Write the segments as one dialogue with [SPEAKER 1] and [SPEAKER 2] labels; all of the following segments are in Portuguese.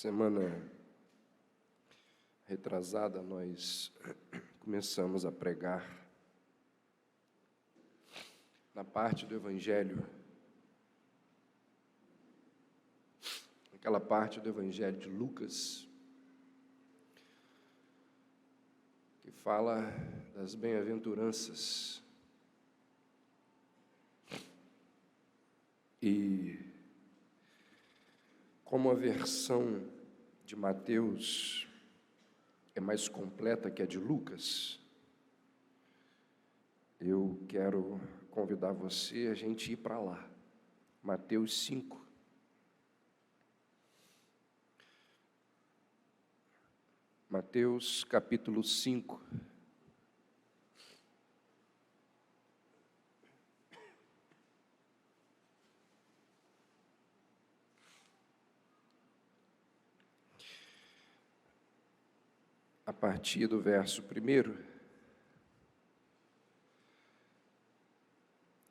[SPEAKER 1] Semana retrasada, nós começamos a pregar na parte do Evangelho, aquela parte do Evangelho de Lucas, que fala das bem-aventuranças. E como a versão de Mateus é mais completa que a de Lucas, eu quero convidar você a gente ir para lá, Mateus 5. Mateus capítulo 5. A partir do verso 1,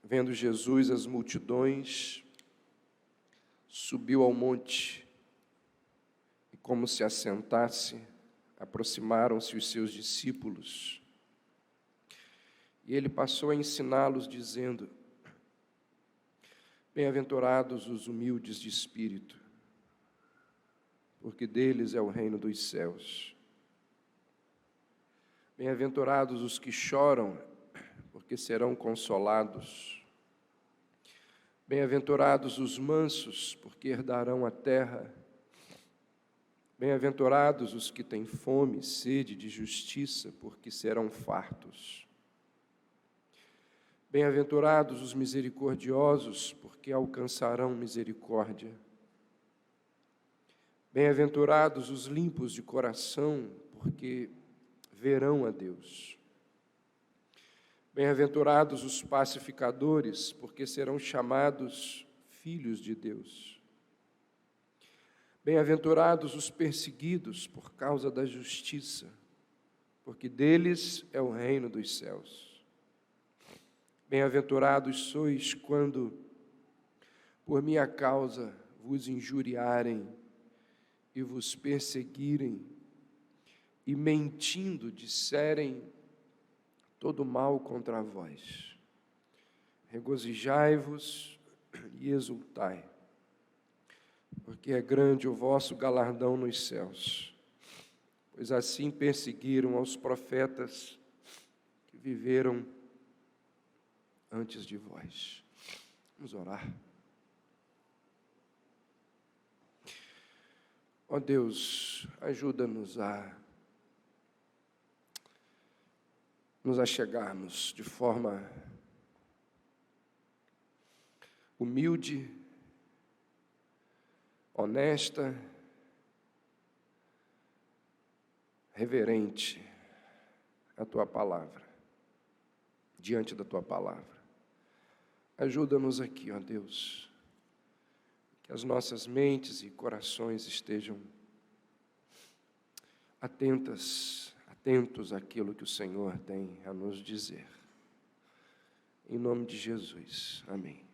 [SPEAKER 1] vendo Jesus as multidões, subiu ao monte, e como se assentasse, aproximaram-se os seus discípulos, e ele passou a ensiná-los, dizendo: Bem-aventurados os humildes de espírito, porque deles é o reino dos céus. Bem-aventurados os que choram, porque serão consolados. Bem-aventurados os mansos, porque herdarão a terra. Bem-aventurados os que têm fome e sede de justiça, porque serão fartos. Bem-aventurados os misericordiosos, porque alcançarão misericórdia. Bem-aventurados os limpos de coração, porque verão a Deus. Bem-aventurados os pacificadores, porque serão chamados filhos de Deus. Bem-aventurados os perseguidos por causa da justiça, porque deles é o reino dos céus. Bem-aventurados sois quando, por minha causa, vos injuriarem e vos perseguirem, e mentindo disserem todo mal contra vós. Regozijai-vos e exultai, porque é grande o vosso galardão nos céus, pois assim perseguiram aos profetas que viveram antes de vós. Vamos orar. Ó Deus, ajuda-nos a nos achegarmos de forma humilde, honesta, reverente à Tua palavra, diante da Tua palavra. Ajuda-nos aqui, ó Deus, que as nossas mentes e corações estejam atentos àquilo que o Senhor tem a nos dizer. Em nome de Jesus, amém.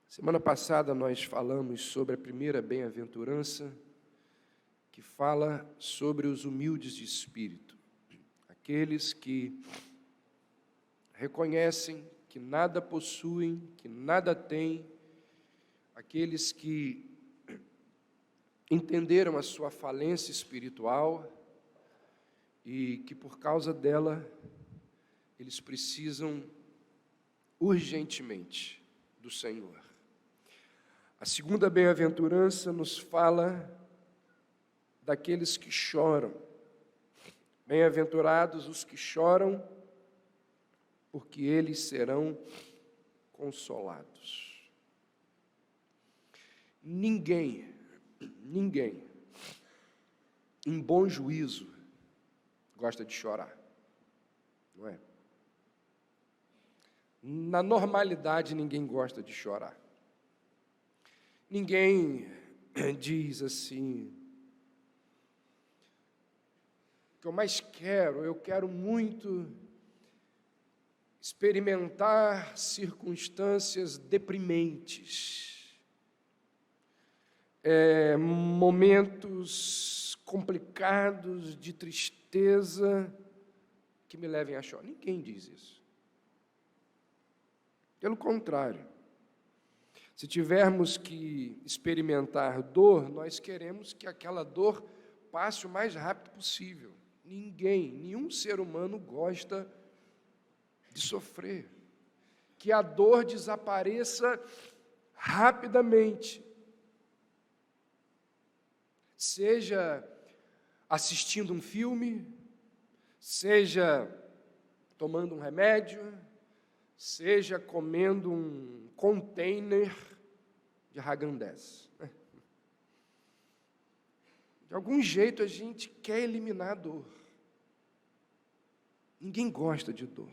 [SPEAKER 1] Semana passada nós falamos sobre a primeira bem-aventurança, que fala sobre os humildes de espírito, aqueles que reconhecem que nada possuem, que nada têm, aqueles que entenderam a sua falência espiritual e que por causa dela eles precisam urgentemente do Senhor. A segunda bem-aventurança nos fala daqueles que choram. Bem-aventurados os que choram, porque eles serão consolados. Ninguém, em bom juízo, gosta de chorar, não é? Na normalidade, ninguém gosta de chorar. Ninguém diz assim: o que eu mais quero, eu quero muito experimentar circunstâncias deprimentes. momentos complicados de tristeza que me levem a chorar. Ninguém diz isso. Pelo contrário, se tivermos que experimentar dor, nós queremos que aquela dor passe o mais rápido possível. Nenhum ser humano gosta de sofrer. Que a dor desapareça rapidamente. Seja assistindo um filme, seja tomando um remédio, seja comendo um container de Häagen-Dazs. De algum jeito a gente quer eliminar a dor. Ninguém gosta de dor.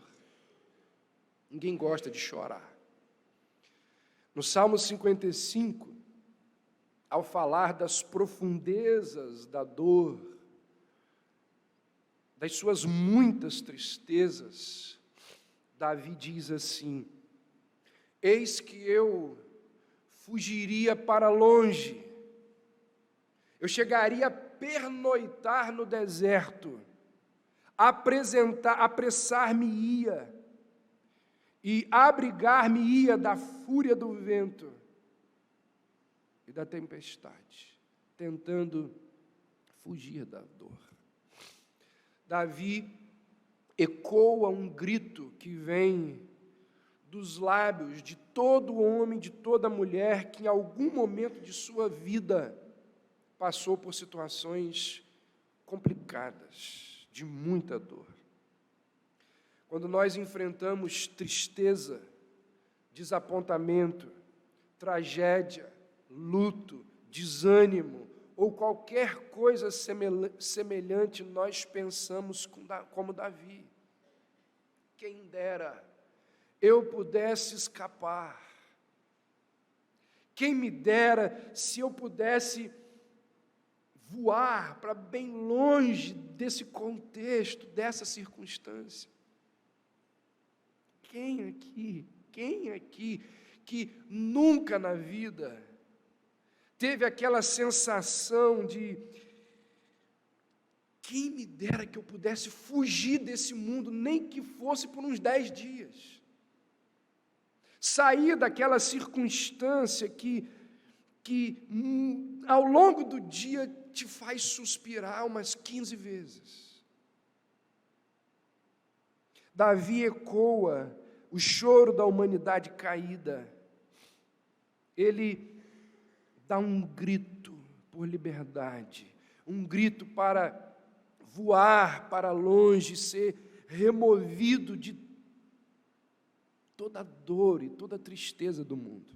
[SPEAKER 1] Ninguém gosta de chorar. No Salmo 55, ao falar das profundezas da dor, das suas muitas tristezas, Davi diz assim: eis que eu fugiria para longe, eu chegaria a pernoitar no deserto, apressar-me-ia e abrigar-me-ia da fúria do vento e da tempestade, tentando fugir da dor. Davi ecoa um grito que vem dos lábios de todo homem, de toda mulher que em algum momento de sua vida passou por situações complicadas, de muita dor. Quando nós enfrentamos tristeza, desapontamento, tragédia, luto, desânimo, ou qualquer coisa semelhante, nós pensamos como Davi. Quem dera eu pudesse escapar. Quem me dera se eu pudesse voar para bem longe desse contexto, dessa circunstância. Quem aqui que nunca na vida teve aquela sensação de quem me dera que eu pudesse fugir desse mundo, nem que fosse por uns 10 dias. Sair daquela circunstância que ao longo do dia te faz suspirar umas 15 vezes. Davi ecoa o choro da humanidade caída. Ele dá um grito por liberdade, um grito para voar para longe, ser removido de toda a dor e toda a tristeza do mundo.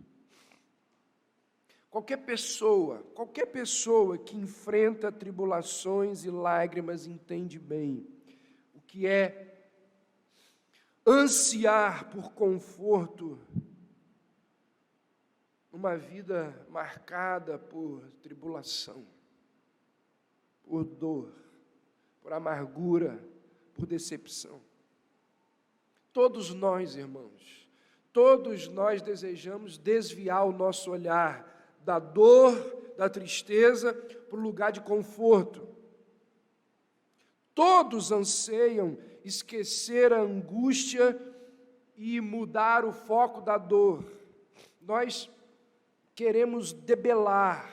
[SPEAKER 1] Qualquer pessoa que enfrenta tribulações e lágrimas entende bem o que é ansiar por conforto numa vida marcada por tribulação, por dor, por amargura, por decepção. Todos nós, irmãos, todos nós desejamos desviar o nosso olhar da dor, da tristeza, para o lugar de conforto. Todos anseiam esquecer a angústia e mudar o foco da dor. Nós queremos debelar,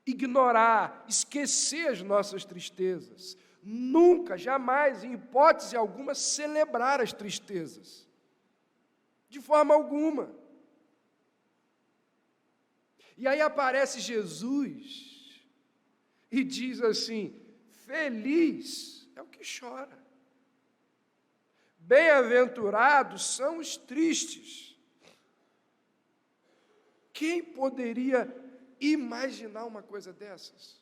[SPEAKER 1] ignorar, esquecer as nossas tristezas. Nunca, jamais, em hipótese alguma, celebrar as tristezas. De forma alguma. E aí aparece Jesus e diz assim: feliz é o que chora. Bem-aventurados são os tristes. Quem poderia imaginar uma coisa dessas?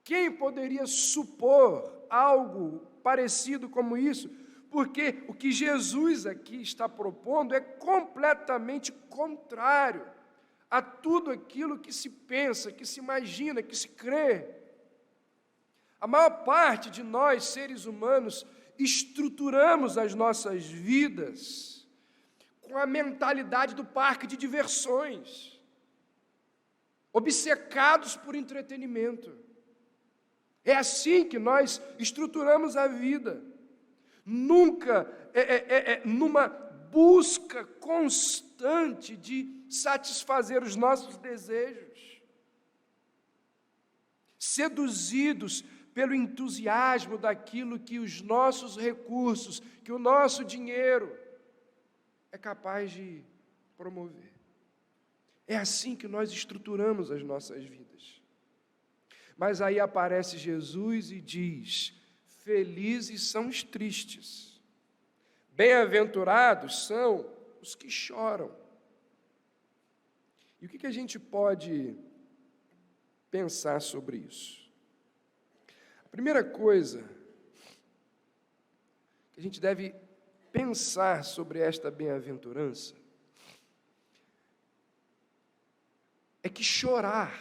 [SPEAKER 1] Quem poderia supor algo parecido como isso? Porque o que Jesus aqui está propondo é completamente contrário a tudo aquilo que se pensa, que se imagina, que se crê. A maior parte de nós, seres humanos, estruturamos as nossas vidas com a mentalidade do parque de diversões. obcecados por entretenimento. É assim que nós estruturamos a vida. Nunca numa busca constante de satisfazer os nossos desejos, seduzidos pelo entusiasmo daquilo que os nossos recursos, que o nosso dinheiro é capaz de promover. É assim que nós estruturamos as nossas vidas. Mas aí aparece Jesus e diz: felizes são os tristes, bem-aventurados são os que choram. E o que a gente pode pensar sobre isso? A primeira coisa que a gente deve pensar sobre esta bem-aventurança é que chorar,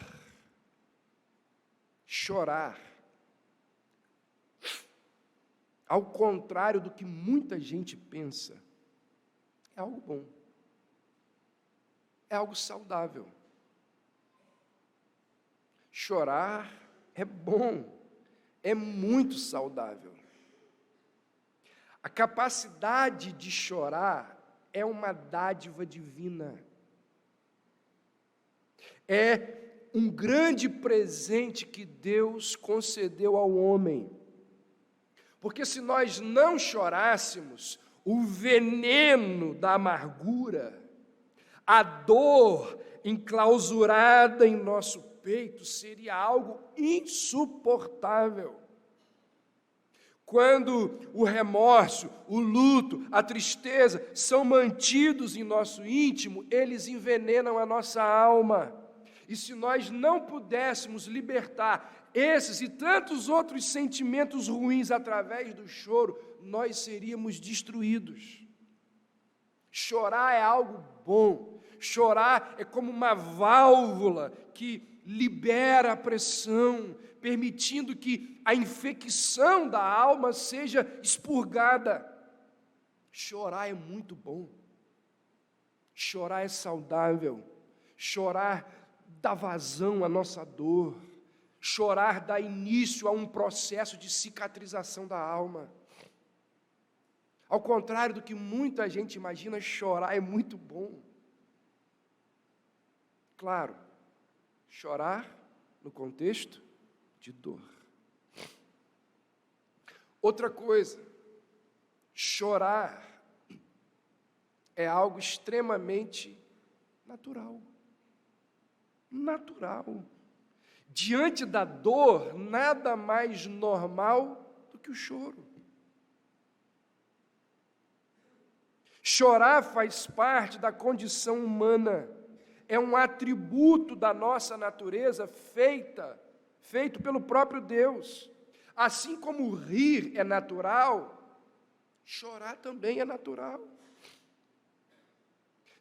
[SPEAKER 1] ao contrário do que muita gente pensa, é algo bom, é algo saudável. Chorar é bom, é muito saudável. A capacidade de chorar é uma dádiva divina. É um grande presente que Deus concedeu ao homem. Porque se nós não chorássemos, o veneno da amargura, a dor enclausurada em nosso peito seria algo insuportável. Quando o remorso, o luto, a tristeza são mantidos em nosso íntimo, eles envenenam a nossa alma. E se nós não pudéssemos libertar esses e tantos outros sentimentos ruins através do choro, nós seríamos destruídos. Chorar é algo bom. Chorar é como uma válvula que libera a pressão, permitindo que a infecção da alma seja expurgada. Chorar é muito bom. Chorar é saudável. Chorar dá vazão à nossa dor. Chorar dá início a um processo de cicatrização da alma. Ao contrário do que muita gente imagina, chorar é muito bom. Claro, chorar no contexto de dor. Outra coisa, chorar é algo extremamente natural. Natural. Diante da dor, nada mais normal do que o choro. Chorar faz parte da condição humana, é um atributo da nossa natureza feito pelo próprio Deus. Assim como rir é natural, chorar também é natural.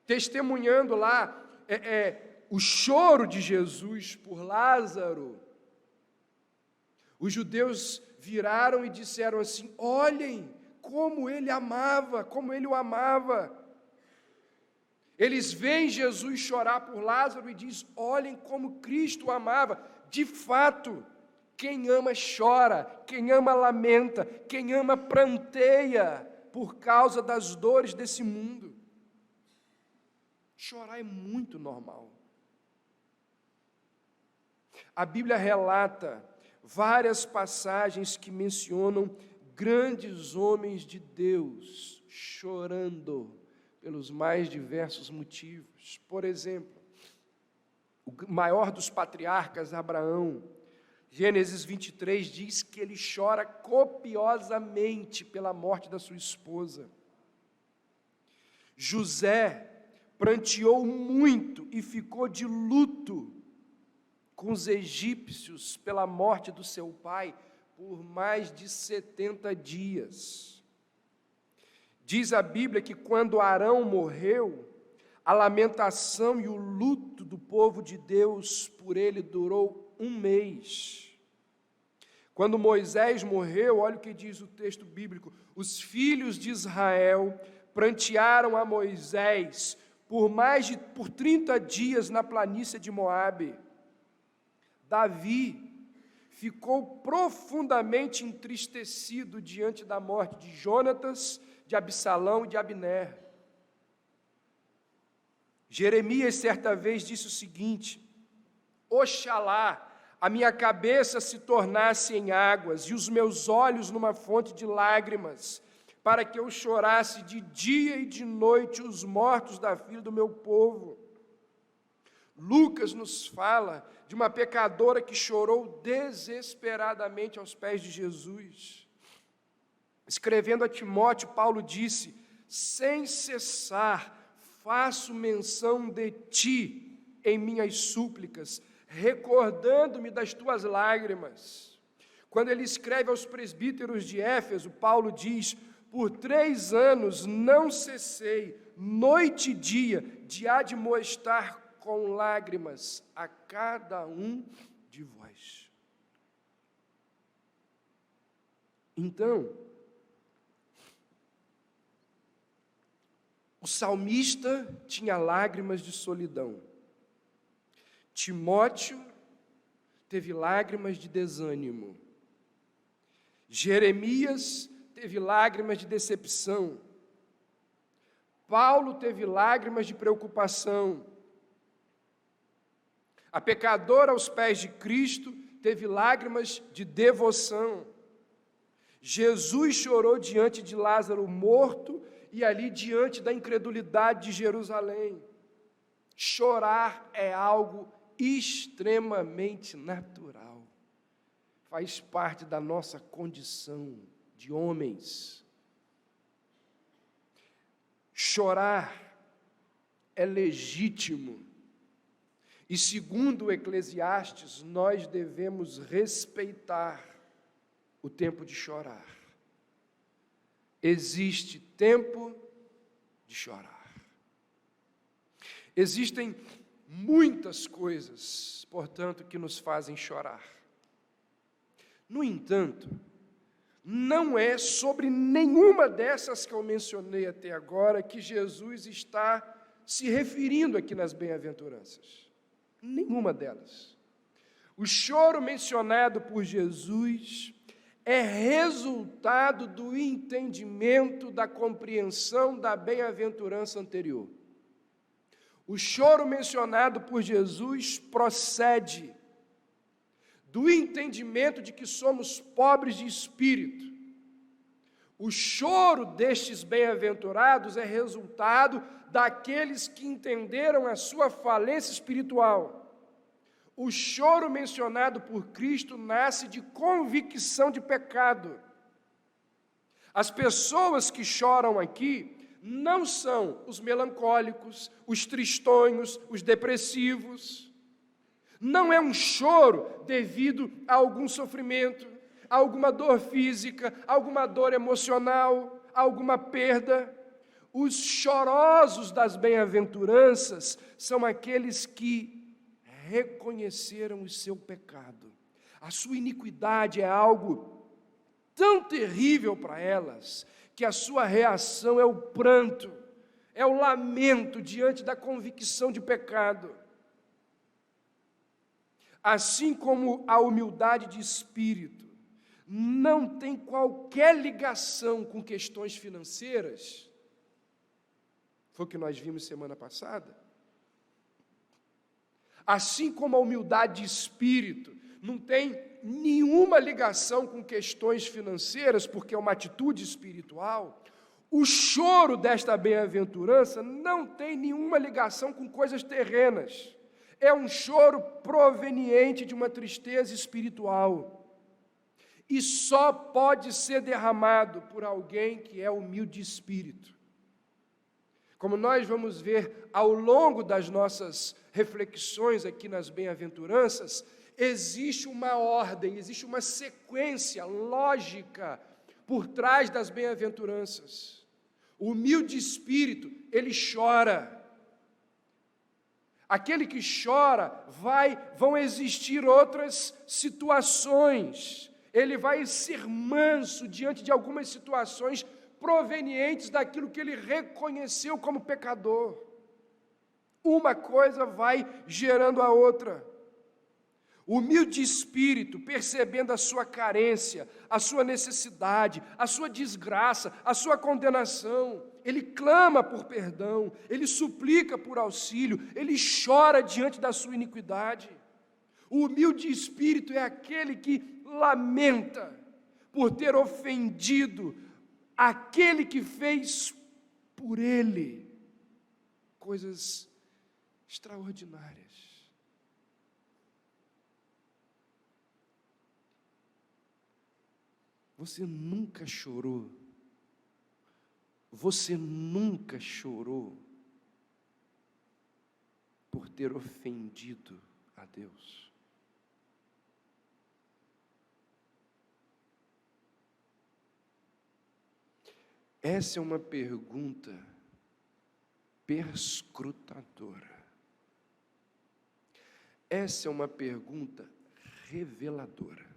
[SPEAKER 1] Testemunhando lá o choro de Jesus por Lázaro, os judeus viraram e disseram assim: olhem como ele amava, como ele o amava. Eles veem Jesus chorar por Lázaro e diz: olhem como Cristo o amava. De fato, quem ama chora, quem ama lamenta, quem ama pranteia por causa das dores desse mundo. Chorar é muito normal. A Bíblia relata várias passagens que mencionam grandes homens de Deus chorando pelos mais diversos motivos. Por exemplo, o maior dos patriarcas, Abraão, Gênesis 23 diz que ele chora copiosamente pela morte da sua esposa. José pranteou muito e ficou de luto com os egípcios pela morte do seu pai por mais de 70 dias. Diz a Bíblia que quando Arão morreu, a lamentação e o luto do povo de Deus por ele durou 1 mês. Quando Moisés morreu, olha o que diz o texto bíblico: os filhos de Israel prantearam a Moisés por 30 dias na planície de Moabe. Davi ficou profundamente entristecido diante da morte de Jonatas, de Absalão e de Abner. Jeremias, certa vez, disse o seguinte: Oxalá a minha cabeça se tornasse em águas e os meus olhos numa fonte de lágrimas, para que eu chorasse de dia e de noite os mortos da filha do meu povo. Lucas nos fala de uma pecadora que chorou desesperadamente aos pés de Jesus. Escrevendo a Timóteo, Paulo disse: sem cessar faço menção de ti em minhas súplicas, recordando-me das tuas lágrimas. Quando ele escreve aos presbíteros de Éfeso, Paulo diz: por 3 anos não cessei, noite e dia, de admoestar com lágrimas a cada um de vós. Então, o salmista tinha lágrimas de solidão. Timóteo teve lágrimas de desânimo. Jeremias teve lágrimas de decepção. Paulo teve lágrimas de preocupação. A pecadora aos pés de Cristo teve lágrimas de devoção. Jesus chorou diante de Lázaro morto e ali diante da incredulidade de Jerusalém. Chorar é algo extremamente natural. Faz parte da nossa condição de homens. Chorar é legítimo. E segundo o Eclesiastes, nós devemos respeitar o tempo de chorar. Existe tempo de chorar. Existem muitas coisas, portanto, que nos fazem chorar. No entanto, não é sobre nenhuma dessas que eu mencionei até agora que Jesus está se referindo aqui nas bem-aventuranças. Nenhuma delas. O choro mencionado por Jesus é resultado do entendimento, da compreensão da bem-aventurança anterior. O choro mencionado por Jesus procede do entendimento de que somos pobres de espírito. O choro destes bem-aventurados é resultado daqueles que entenderam a sua falência espiritual. O choro mencionado por Cristo nasce de convicção de pecado. As pessoas que choram aqui não são os melancólicos, os tristonhos, os depressivos. Não é um choro devido a algum sofrimento, a alguma dor física, a alguma dor emocional, a alguma perda. Os chorosos das bem-aventuranças são aqueles que reconheceram o seu pecado. A sua iniquidade é algo tão terrível para elas, que a sua reação é o pranto, é o lamento diante da convicção de pecado. Assim como a humildade de espírito não tem qualquer ligação com questões financeiras, foi o que nós vimos semana passada. Assim como a humildade de espírito não tem nenhuma ligação com questões financeiras, porque é uma atitude espiritual, o choro desta bem-aventurança não tem nenhuma ligação com coisas terrenas. É um choro proveniente de uma tristeza espiritual. E só pode ser derramado por alguém que é humilde de espírito. Como nós vamos ver ao longo das nossas reflexões aqui nas bem-aventuranças, existe uma ordem, existe uma sequência lógica por trás das bem-aventuranças. O humilde espírito, ele chora. Aquele que chora, vão existir outras situações. Ele vai ser manso diante de algumas situações provenientes daquilo que ele reconheceu como pecador. Uma coisa vai gerando a outra. O humilde de espírito, percebendo a sua carência, a sua necessidade, a sua desgraça, a sua condenação, ele clama por perdão, ele suplica por auxílio, ele chora diante da sua iniquidade. O humilde de espírito é aquele que lamenta por ter ofendido aquele que fez por ele coisas extraordinárias. Você nunca chorou? Você nunca chorou por ter ofendido a Deus? Essa é uma pergunta perscrutadora. Essa é uma pergunta reveladora.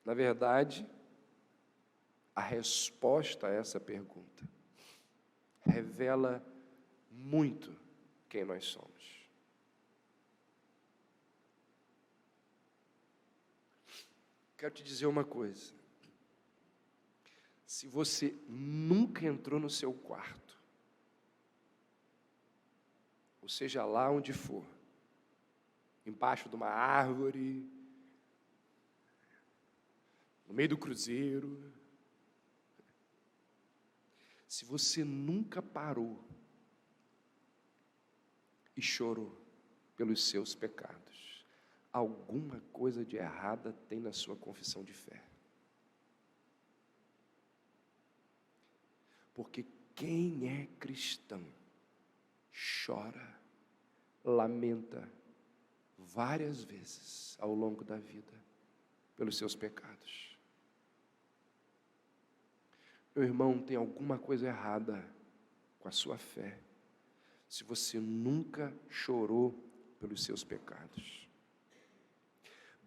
[SPEAKER 1] Na verdade, a resposta a essa pergunta revela muito quem nós somos. Quero te dizer uma coisa. Se você nunca entrou no seu quarto, ou seja lá onde for, embaixo de uma árvore, no meio do cruzeiro, se você nunca parou e chorou pelos seus pecados, alguma coisa de errada tem na sua confissão de fé. Porque quem é cristão chora, lamenta várias vezes ao longo da vida pelos seus pecados. Meu irmão, tem alguma coisa errada com a sua fé, se você nunca chorou pelos seus pecados.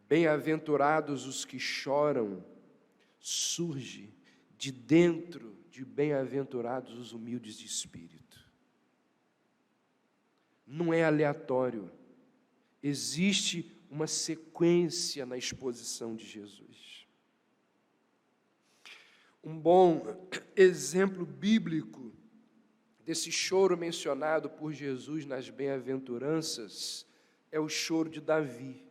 [SPEAKER 1] Bem-aventurados os que choram, surge de dentro de bem-aventurados os humildes de espírito. Não é aleatório, existe uma sequência na exposição de Jesus. Um bom exemplo bíblico desse choro mencionado por Jesus nas bem-aventuranças é o choro de Davi.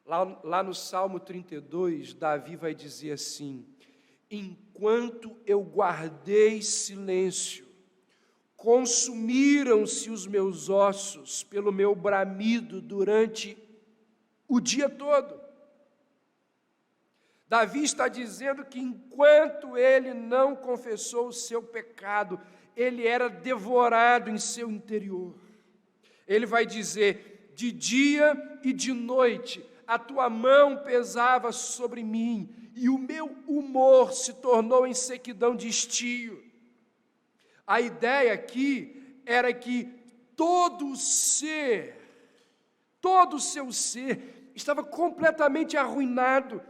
[SPEAKER 1] Lá no Salmo 32, Davi vai dizer assim: enquanto eu guardei silêncio, consumiram-se os meus ossos pelo meu bramido durante o dia todo. Davi está dizendo que enquanto ele não confessou o seu pecado, ele era devorado em seu interior. Ele vai dizer: de dia e de noite a tua mão pesava sobre mim, e o meu humor se tornou em sequidão de estio. A ideia aqui era que todo o seu ser estava completamente arruinado,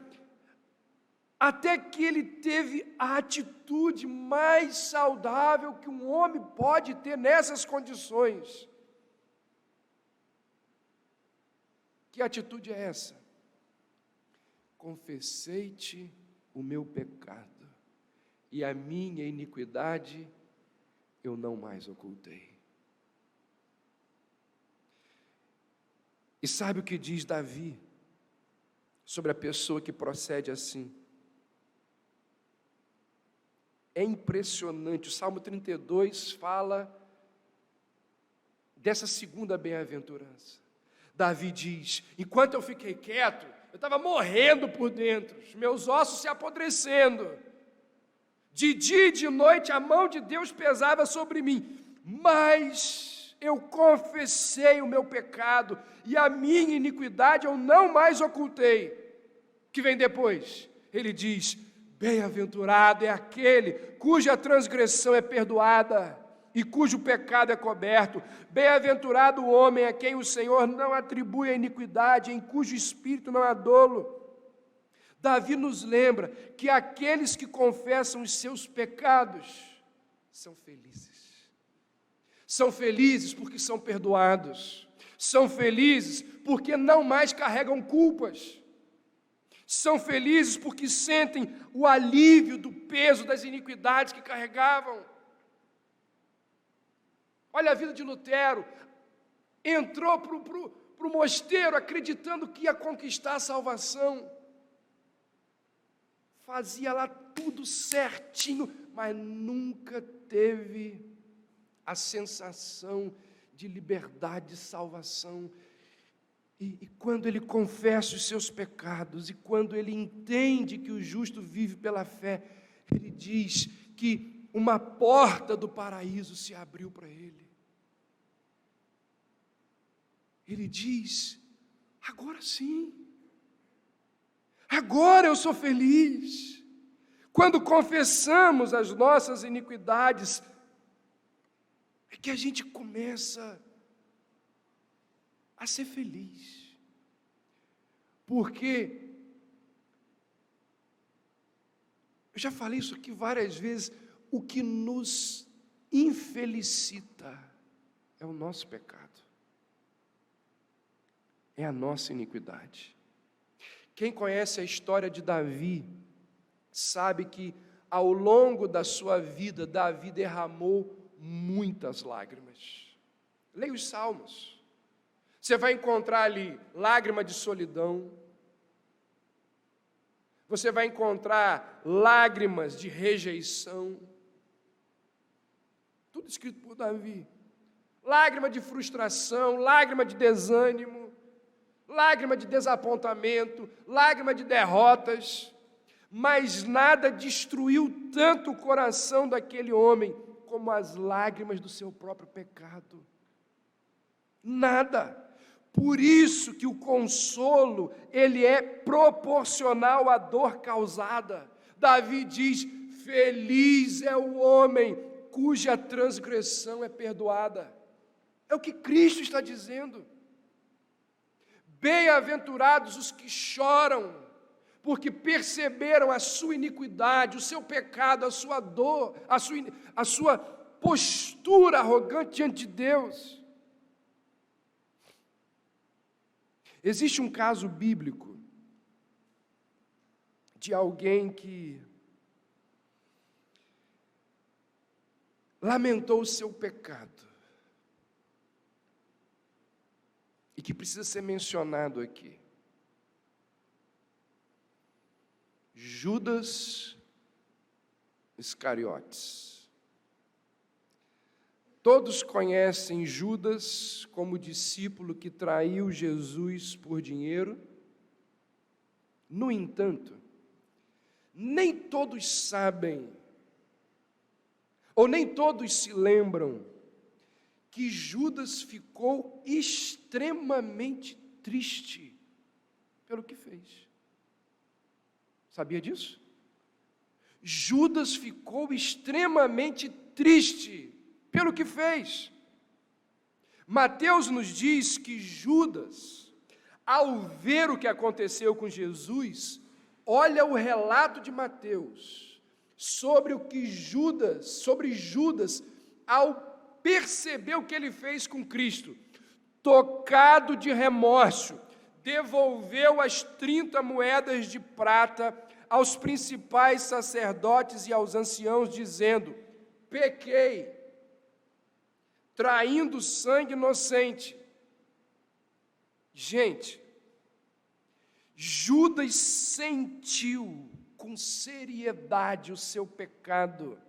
[SPEAKER 1] até que ele teve a atitude mais saudável que um homem pode ter nessas condições. Que atitude é essa? Confessei-te o meu pecado, e a minha iniquidade eu não mais ocultei. E sabe o que diz Davi sobre a pessoa que procede assim? É impressionante, o Salmo 32 fala dessa segunda bem-aventurança. Davi diz: enquanto eu fiquei quieto, eu estava morrendo por dentro, os meus ossos se apodrecendo. De dia e de noite a mão de Deus pesava sobre mim, mas eu confessei o meu pecado e a minha iniquidade eu não mais ocultei. O que vem depois? Ele diz: bem-aventurado é aquele cuja transgressão é perdoada e cujo pecado é coberto. Bem-aventurado o homem a quem o Senhor não atribui a iniquidade, em cujo espírito não há dolo. Davi nos lembra que aqueles que confessam os seus pecados são felizes. São felizes porque são perdoados. São felizes porque não mais carregam culpas. São felizes porque sentem o alívio do peso das iniquidades que carregavam. Olha a vida de Lutero. Entrou para o mosteiro acreditando que ia conquistar a salvação. Fazia lá tudo certinho, mas nunca teve a sensação de liberdade, de salvação. E quando ele confessa os seus pecados, e quando ele entende que o justo vive pela fé, ele diz que uma porta do paraíso se abriu para ele. Ele diz: agora sim, agora eu sou feliz. Quando confessamos as nossas iniquidades, é que a gente começa a ser feliz. Porque, eu já falei isso aqui várias vezes, o que nos infelicita é o nosso pecado. É a nossa iniquidade. Quem conhece a história de Davi, sabe que ao longo da sua vida, Davi derramou muitas lágrimas. Leia os Salmos. Você vai encontrar ali lágrima de solidão. Você vai encontrar lágrimas de rejeição. Tudo escrito por Davi. Lágrima de frustração, lágrima de desânimo, lágrima de desapontamento, lágrima de derrotas, mas nada destruiu tanto o coração daquele homem como as lágrimas do seu próprio pecado. Nada. Por isso que o consolo, ele é proporcional à dor causada. Davi diz: feliz é o homem cuja transgressão é perdoada. É o que Cristo está dizendo. Bem-aventurados os que choram, porque perceberam a sua iniquidade, o seu pecado, a sua dor, a sua postura arrogante diante de Deus. Existe um caso bíblico de alguém que lamentou o seu pecado e que precisa ser mencionado aqui. Judas Iscariotes. Todos conhecem Judas como discípulo que traiu Jesus por dinheiro. No entanto, nem todos sabem, ou nem todos se lembram, que Judas ficou extremamente triste pelo que fez. Sabia disso? Judas ficou extremamente triste pelo que fez. Mateus nos diz que Judas, ao ver o que aconteceu com Jesus, olha o relato de Mateus sobre Judas, ao perceber o que ele fez com Cristo, tocado de remorso, devolveu as 30 moedas de prata aos principais sacerdotes e aos anciãos, dizendo: pequei, traindo sangue inocente. Gente, Judas sentiu com seriedade o seu pecado.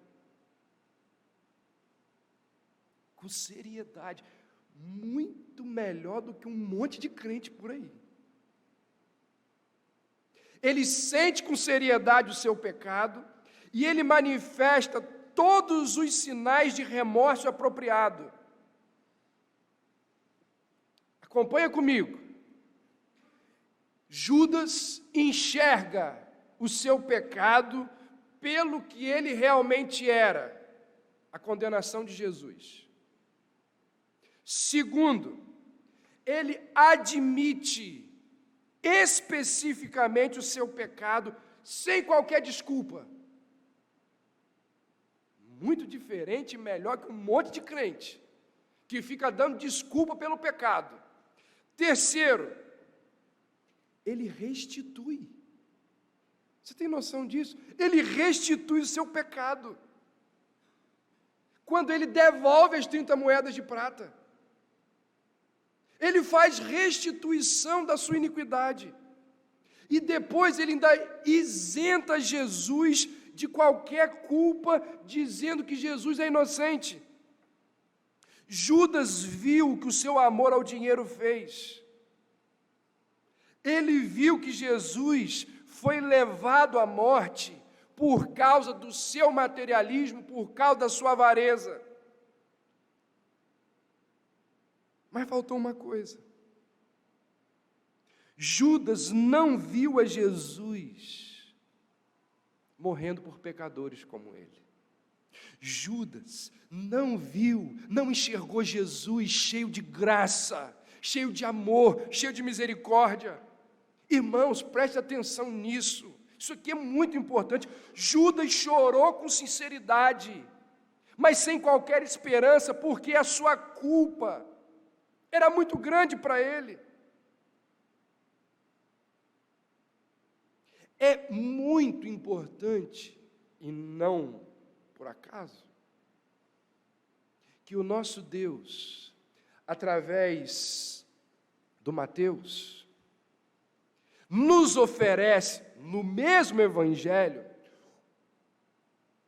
[SPEAKER 1] Com seriedade. Muito melhor do que um monte de crente por aí. Ele sente com seriedade o seu pecado e ele manifesta todos os sinais de remorso apropriado. Acompanha comigo. Judas enxerga o seu pecado pelo que ele realmente era, a condenação de Jesus. Segundo, ele admite especificamente o seu pecado sem qualquer desculpa. Muito diferente e melhor que um monte de crente que fica dando desculpa pelo pecado. Terceiro, ele restitui. Você tem noção disso? Ele restitui o seu pecado. Quando ele devolve as 30 moedas de prata, ele faz restituição da sua iniquidade. E depois ele ainda isenta Jesus de qualquer culpa, dizendo que Jesus é inocente. Judas viu o que o seu amor ao dinheiro fez. Ele viu que Jesus foi levado à morte por causa do seu materialismo, por causa da sua avareza. Mas faltou uma coisa. Judas não viu a Jesus morrendo por pecadores como ele. Judas não viu, não enxergou Jesus cheio de graça, cheio de amor, cheio de misericórdia. Irmãos, preste atenção nisso. Isso aqui é muito importante. Judas chorou com sinceridade, mas sem qualquer esperança, porque a sua culpa era muito grande para ele. É muito importante, e não por acaso, que o nosso Deus, através do Mateus, nos oferece, no mesmo Evangelho,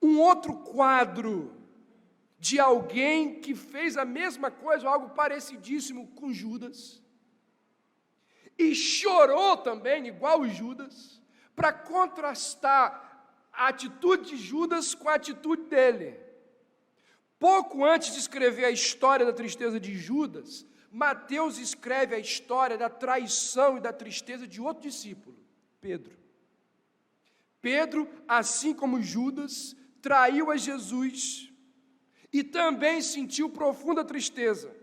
[SPEAKER 1] um outro quadro de alguém que fez a mesma coisa, algo parecidíssimo com Judas, e chorou também, igual Judas, para contrastar a atitude de Judas com a atitude dele. Pouco antes de escrever a história da tristeza de Judas, Mateus escreve a história da traição e da tristeza de outro discípulo, Pedro. Pedro, assim como Judas, traiu a Jesus e também sentiu profunda tristeza.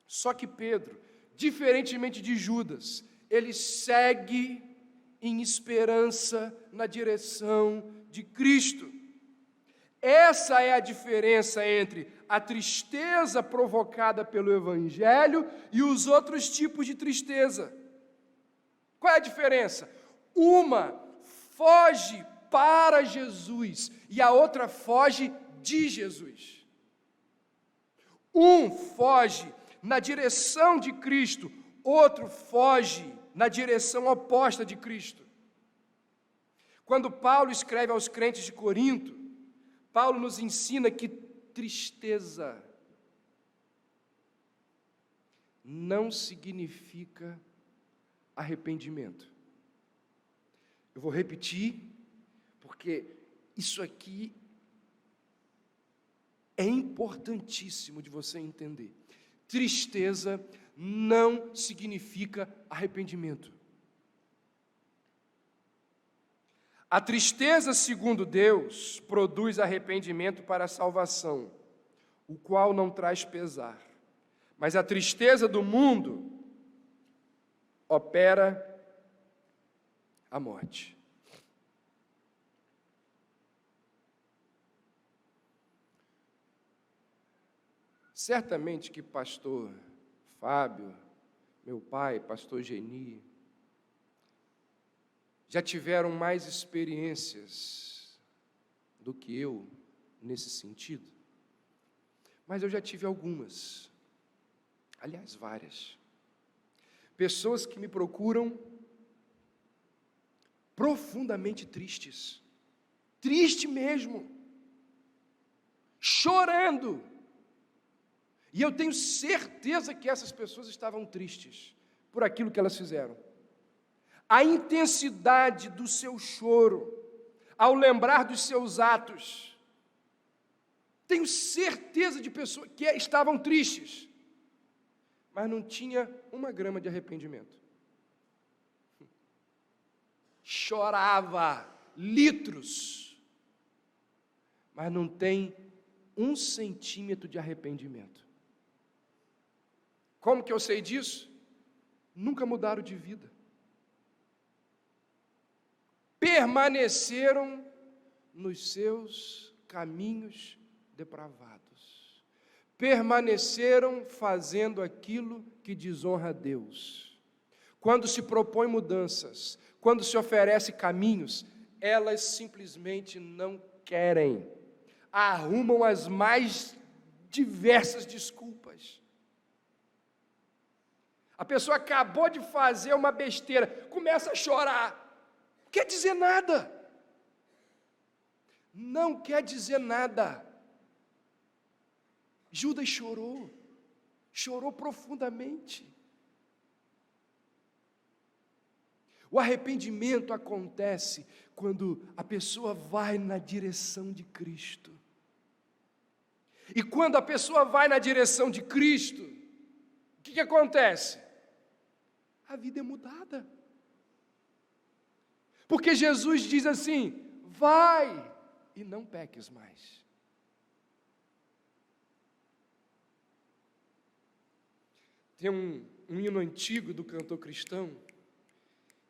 [SPEAKER 1] Só que Pedro, diferentemente de Judas, ele segue em esperança na direção de Cristo. Essa é a diferença entre a tristeza provocada pelo Evangelho e os outros tipos de tristeza. Qual é a diferença? Uma foge para Jesus e a outra foge de Jesus. Um foge na direção de Cristo, outro foge na direção oposta de Cristo. Quando Paulo escreve aos crentes de Corinto, Paulo nos ensina que tristeza não significa arrependimento. Eu vou repetir, porque isso aqui é importantíssimo de você entender. Tristeza não significa arrependimento. A tristeza, segundo Deus, produz arrependimento para a salvação, o qual não traz pesar. Mas a tristeza do mundo opera a morte. Certamente que pastor Fábio, meu pai, pastor Geni, já tiveram mais experiências do que eu nesse sentido, mas eu já tive algumas, aliás, várias. Pessoas que me procuram profundamente tristes, triste mesmo, chorando. E eu tenho certeza que essas pessoas estavam tristes por aquilo que elas fizeram. A intensidade do seu choro, ao lembrar dos seus atos. Tenho certeza de pessoas que estavam tristes, mas não tinha uma grama de arrependimento. Chorava litros, mas não tem 1 centímetro de arrependimento. Como que eu sei disso? Nunca mudaram de vida. Permaneceram nos seus caminhos depravados. permaneceram fazendo aquilo que desonra a Deus. Quando se propõe mudanças, quando se oferece caminhos, elas simplesmente não querem. Arrumam as mais diversas desculpas. A pessoa acabou de fazer uma besteira, começa a chorar. Não quer dizer nada. Não quer dizer nada. Judas chorou profundamente. O arrependimento acontece quando a pessoa vai na direção de Cristo. E quando a pessoa vai na direção de Cristo, o que acontece? A vida é mudada. Porque Jesus diz assim: vai e não peques mais. Tem um hino antigo do cantor cristão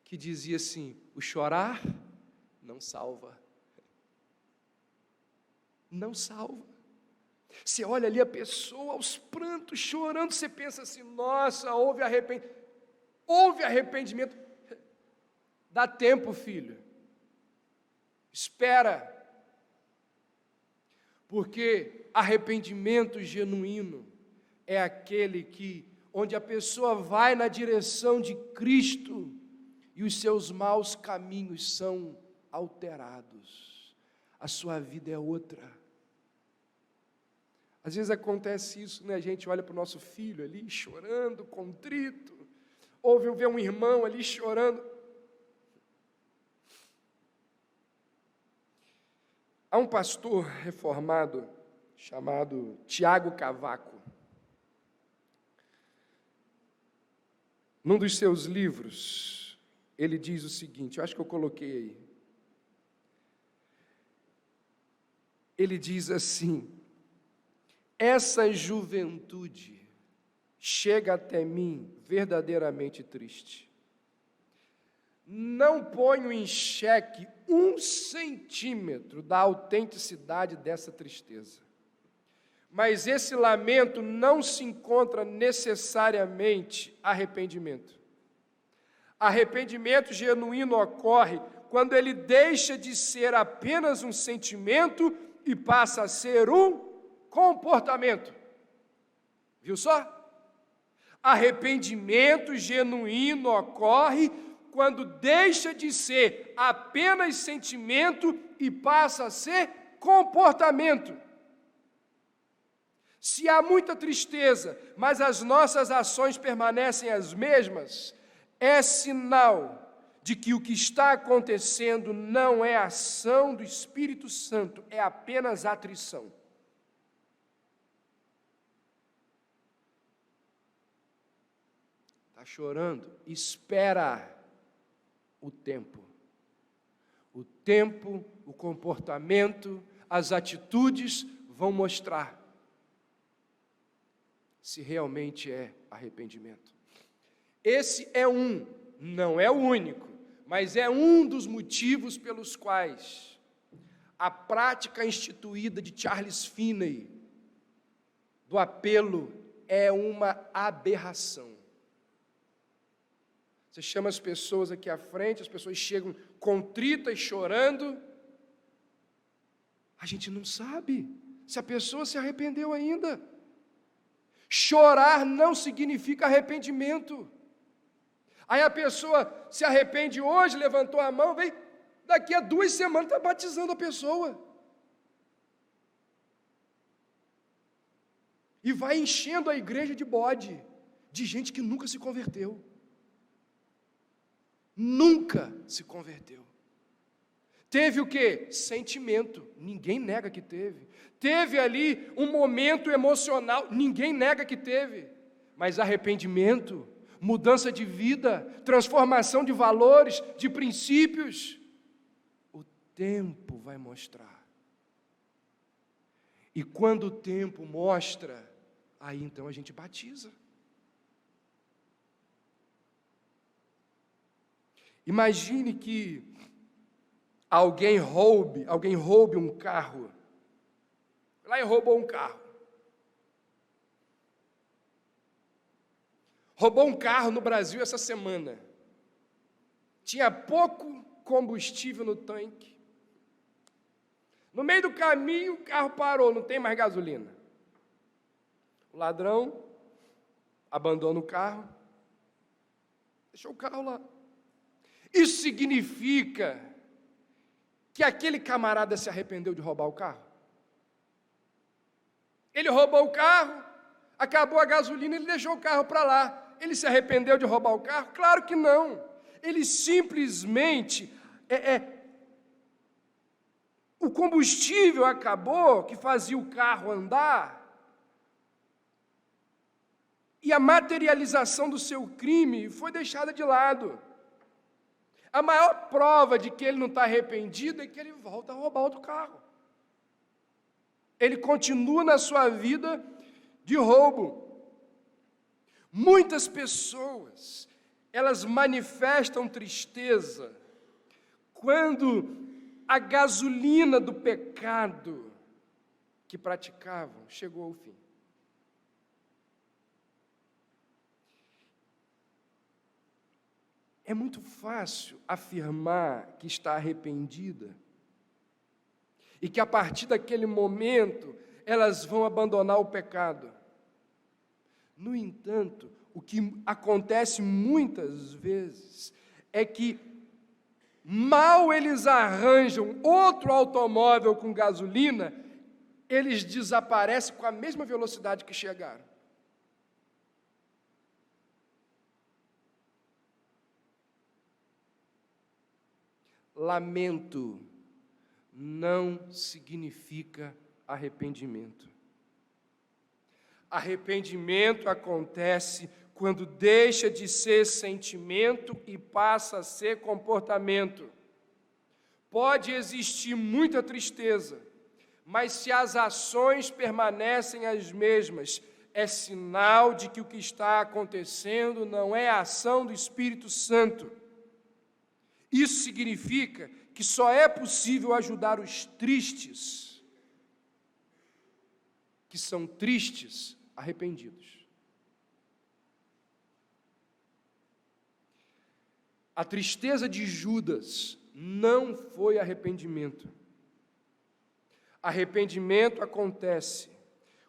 [SPEAKER 1] que dizia assim: o chorar não salva. Não salva. Você olha ali a pessoa aos prantos, chorando, você pensa assim: nossa, houve arrependimento. Dá tempo, filho. Espera. Porque arrependimento genuíno é aquele onde a pessoa vai na direção de Cristo e os seus maus caminhos são alterados. A sua vida é outra. Às vezes acontece isso, né? A gente olha para o nosso filho ali chorando, contrito, vê um irmão ali chorando. Há um pastor reformado chamado Tiago Cavaco. Num dos seus livros, ele diz o seguinte, eu acho que eu coloquei aí. Ele diz assim: essa juventude chega até mim verdadeiramente triste. Não ponho em xeque 1 centímetro da autenticidade dessa tristeza. Mas esse lamento não se encontra necessariamente arrependimento. Arrependimento genuíno ocorre quando ele deixa de ser apenas um sentimento e passa a ser um comportamento. Viu só? Arrependimento genuíno ocorre quando deixa de ser apenas sentimento e passa a ser comportamento. Se há muita tristeza, mas as nossas ações permanecem as mesmas, é sinal de que o que está acontecendo não é ação do Espírito Santo, é apenas atrição. Está chorando? Espera o tempo. O tempo, o comportamento, as atitudes vão mostrar se realmente é arrependimento. Esse não é o único, mas é um dos motivos pelos quais a prática instituída de Charles Finney do apelo é uma aberração. Você chama as pessoas aqui à frente, as pessoas chegam contritas, chorando. A gente não sabe se a pessoa se arrependeu ainda. Chorar não significa arrependimento. Aí a pessoa se arrepende hoje, levantou a mão, vem, daqui a 2 semanas está batizando a pessoa. E vai enchendo a igreja de bode, de gente que nunca se converteu. Nunca se converteu. Teve o quê? Sentimento. Ninguém nega que teve. Teve ali um momento emocional. Ninguém nega que teve. Mas arrependimento, mudança de vida, transformação de valores, de princípios, o tempo vai mostrar. E quando o tempo mostra, aí então a gente batiza. Imagine que alguém roube um carro. Lá e roubou um carro. roubou um carro no Brasil essa semana. Tinha pouco combustível no tanque. No meio do caminho, o carro parou, não tem mais gasolina. O ladrão abandona o carro, deixou o carro lá. Isso significa que aquele camarada se arrependeu de roubar o carro? Ele roubou o carro, acabou a gasolina, ele deixou o carro para lá. Ele se arrependeu de roubar o carro? Claro que não. Ele simplesmente, o combustível acabou, que fazia o carro andar, e a materialização do seu crime foi deixada de lado. A maior prova de que ele não está arrependido é que ele volta a roubar outro carro. Ele continua na sua vida de roubo. Muitas pessoas, elas manifestam tristeza quando a gasolina do pecado que praticavam chegou ao fim. É muito fácil afirmar que está arrependida e que a partir daquele momento elas vão abandonar o pecado. No entanto, o que acontece muitas vezes é que mal eles arranjam outro automóvel com gasolina, eles desaparecem com a mesma velocidade que chegaram. Lamento não significa arrependimento. Arrependimento acontece quando deixa de ser sentimento e passa a ser comportamento. Pode existir muita tristeza, mas se as ações permanecem as mesmas, é sinal de que o que está acontecendo não é a ação do Espírito Santo. Isso significa que só é possível ajudar os tristes, que são tristes, arrependidos. A tristeza de Judas não foi arrependimento. Arrependimento acontece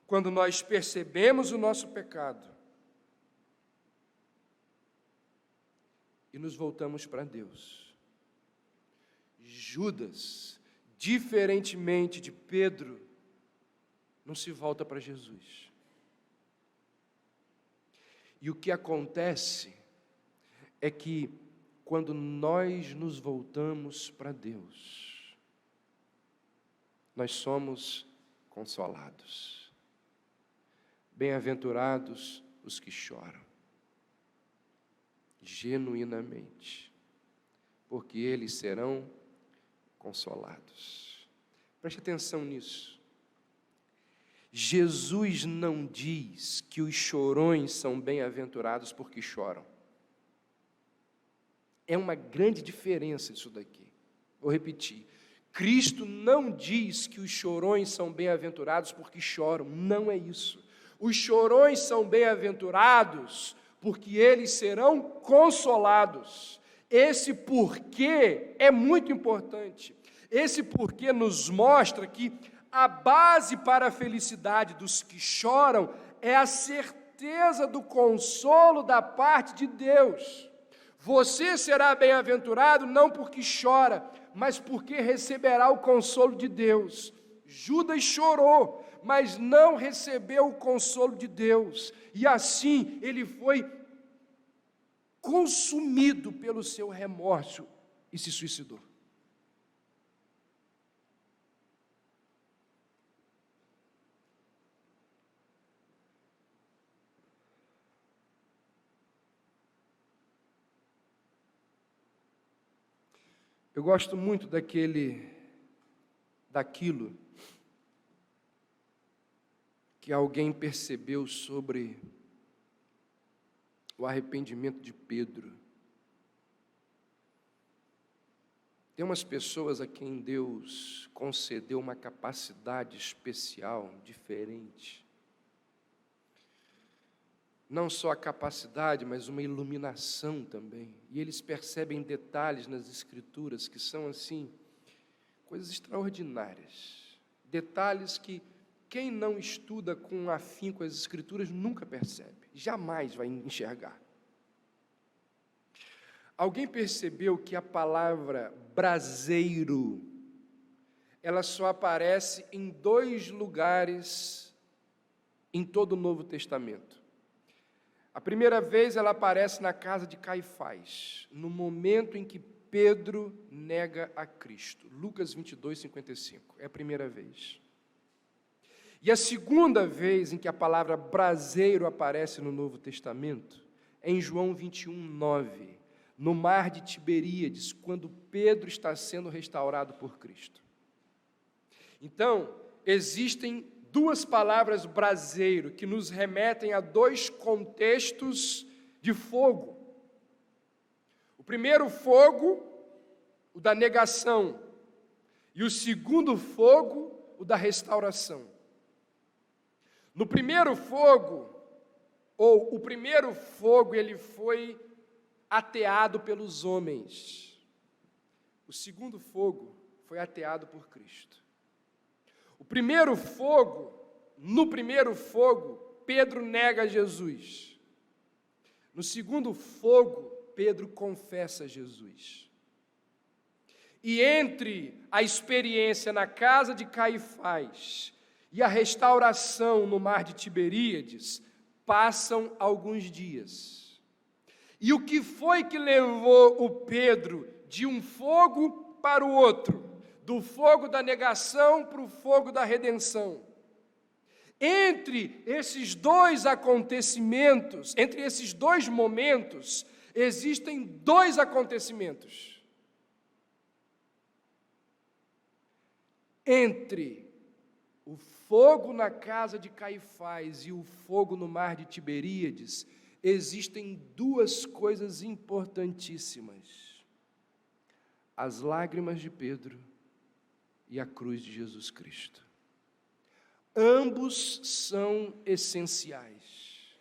[SPEAKER 1] quando nós percebemos o nosso pecado e nos voltamos para Deus. Judas, diferentemente de Pedro, não se volta para Jesus. E o que acontece é que, quando nós nos voltamos para Deus, nós somos consolados. Bem-aventurados os que choram, genuinamente, porque eles serão consolados. Preste atenção nisso. Jesus não diz que os chorões são bem-aventurados porque choram. É uma grande diferença isso daqui. Vou repetir. Cristo não diz que os chorões são bem-aventurados porque choram. Não é isso. Os chorões são bem-aventurados porque eles serão consolados. Esse porquê é muito importante. Esse porquê nos mostra que a base para a felicidade dos que choram é a certeza do consolo da parte de Deus. Você será bem-aventurado não porque chora, mas porque receberá o consolo de Deus. Judas chorou, mas não recebeu o consolo de Deus. E assim ele foi consumido pelo seu remorso e se suicidou. Eu gosto muito daquilo que alguém percebeu sobre o arrependimento de Pedro. Tem umas pessoas a quem Deus concedeu uma capacidade especial, diferente. não só a capacidade, mas uma iluminação também. E eles percebem detalhes nas Escrituras que são, assim, coisas extraordinárias. Detalhes que quem não estuda com afinco as Escrituras nunca percebe, jamais vai enxergar. Alguém percebeu que a palavra braseiro, ela só aparece em 2 lugares em todo o Novo Testamento? A primeira vez ela aparece na casa de Caifás, no momento em que Pedro nega a Cristo. Lucas 22, 55, é a primeira vez. E a segunda vez em que a palavra braseiro aparece no Novo Testamento é em João 21, 9, no mar de Tiberíades, quando Pedro está sendo restaurado por Cristo. Então, existem 2 palavras braseiro que nos remetem a 2 contextos de fogo. O primeiro fogo, o da negação, e o segundo fogo, o da restauração. No primeiro fogo, o primeiro fogo, ele foi ateado pelos homens. O segundo fogo foi ateado por Cristo. O primeiro fogo, no primeiro fogo, Pedro nega Jesus. No segundo fogo, Pedro confessa Jesus. E entre a experiência na casa de Caifás e a restauração no mar de Tiberíades, passam alguns dias. E o que foi que levou o Pedro de um fogo para o outro? Do fogo da negação para o fogo da redenção. Entre esses 2 acontecimentos, entre esses 2 momentos, existem 2 acontecimentos. Entre o fogo na casa de Caifás e o fogo no mar de Tiberíades, existem 2 coisas importantíssimas: as lágrimas de Pedro e a cruz de Jesus Cristo. Ambos são essenciais,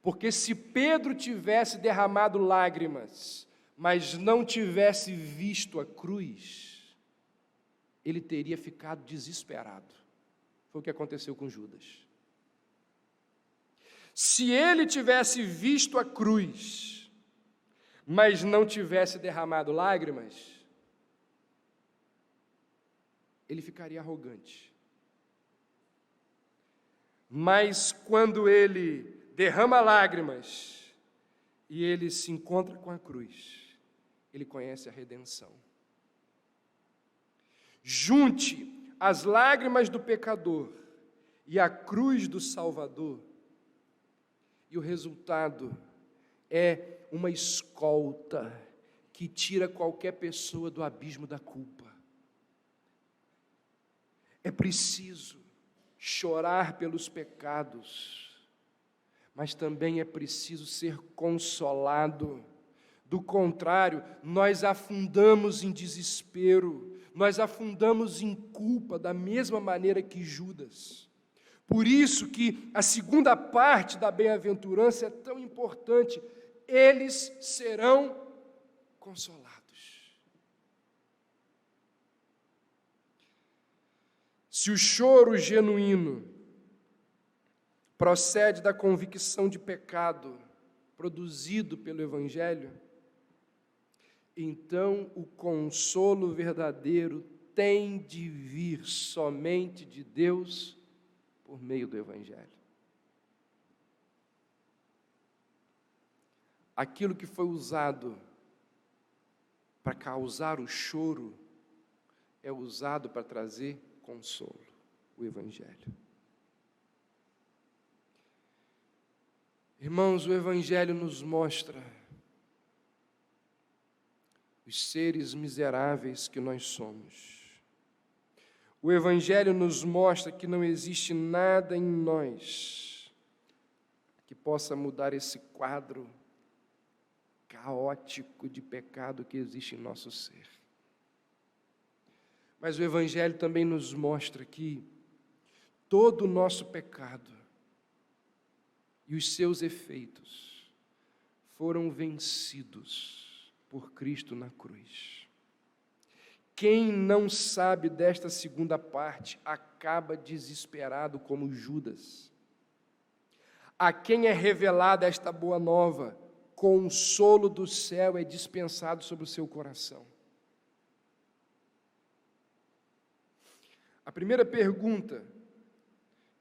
[SPEAKER 1] porque se Pedro tivesse derramado lágrimas, mas não tivesse visto a cruz, ele teria ficado desesperado. Foi o que aconteceu com Judas. Se ele tivesse visto a cruz, mas não tivesse derramado lágrimas, ele ficaria arrogante. Mas quando ele derrama lágrimas e ele se encontra com a cruz, ele conhece a redenção. Junte as lágrimas do pecador e a cruz do Salvador, e o resultado é uma escolta que tira qualquer pessoa do abismo da culpa. É preciso chorar pelos pecados, mas também é preciso ser consolado. Do contrário, nós afundamos em desespero, nós afundamos em culpa da mesma maneira que Judas. Por isso que a segunda parte da bem-aventurança é tão importante: eles serão consolados. Se o choro genuíno procede da convicção de pecado produzido pelo Evangelho, então o consolo verdadeiro tem de vir somente de Deus por meio do Evangelho. Aquilo que foi usado para causar o choro é usado para trazer consolo, o Evangelho. Irmãos, o Evangelho nos mostra os seres miseráveis que nós somos. O Evangelho nos mostra que não existe nada em nós que possa mudar esse quadro caótico de pecado que existe em nosso ser. Mas o Evangelho também nos mostra que todo o nosso pecado e os seus efeitos foram vencidos por Cristo na cruz. Quem não sabe desta segunda parte acaba desesperado como Judas. A quem é revelada esta boa nova, consolo do céu é dispensado sobre o seu coração. A primeira pergunta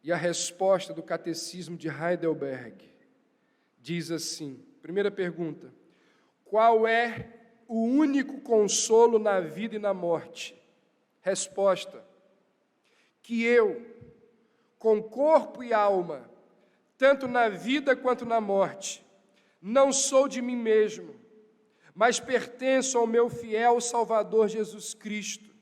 [SPEAKER 1] e a resposta do Catecismo de Heidelberg diz assim: primeira pergunta: qual é o único consolo na vida e na morte? Resposta: que eu, com corpo e alma, tanto na vida quanto na morte, não sou de mim mesmo, mas pertenço ao meu fiel Salvador Jesus Cristo,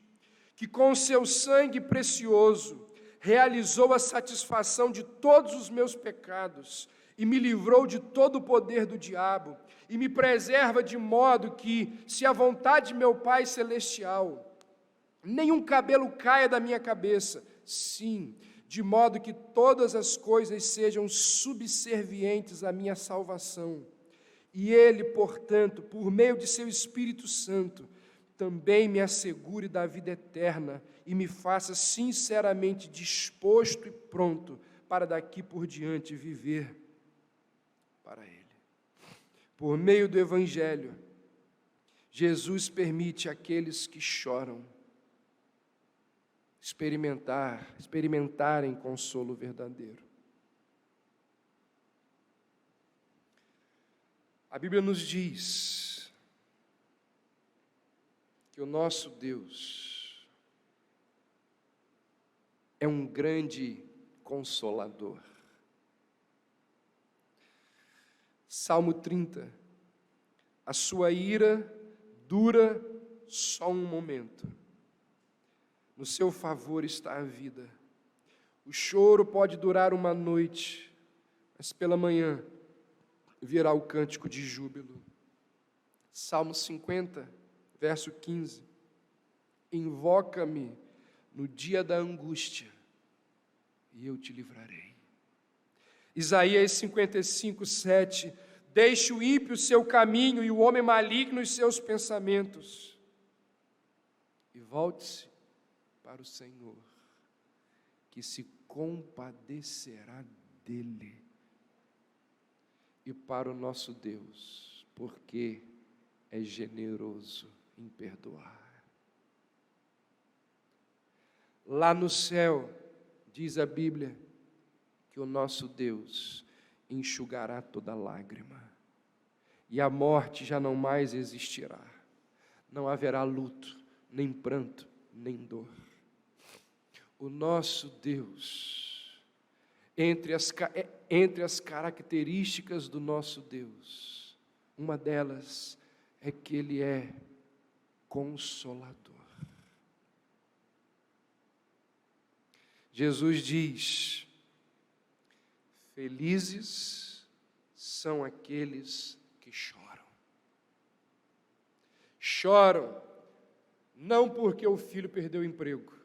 [SPEAKER 1] que com seu sangue precioso realizou a satisfação de todos os meus pecados e me livrou de todo o poder do diabo e me preserva de modo que, se a vontade de meu Pai Celestial, nenhum cabelo caia da minha cabeça, sim, de modo que todas as coisas sejam subservientes à minha salvação. E Ele, portanto, por meio de seu Espírito Santo, também me assegure da vida eterna e me faça sinceramente disposto e pronto para daqui por diante viver para Ele. Por meio do Evangelho, Jesus permite àqueles que choram experimentarem consolo verdadeiro. A Bíblia nos diz que o nosso Deus é um grande consolador. Salmo 30, a sua ira dura só um momento. No seu favor está a vida. O choro pode durar uma noite, mas pela manhã virá o cântico de júbilo. Salmo 50, verso 15. Invoca-me no dia da angústia, e eu te livrarei. Isaías 55, 7. Deixe o ímpio o seu caminho e o homem maligno os seus pensamentos, e volte-se para o Senhor, que se compadecerá dele, e para o nosso Deus, porque é generoso em perdoar. Lá no céu, diz a Bíblia, que o nosso Deus enxugará toda lágrima, e a morte já não mais existirá. Não haverá luto, nem pranto, nem dor. O nosso Deus, entre as características do nosso Deus, uma delas é que Ele é consolador. Jesus diz: felizes são aqueles que choram. Choram não porque o filho perdeu o emprego.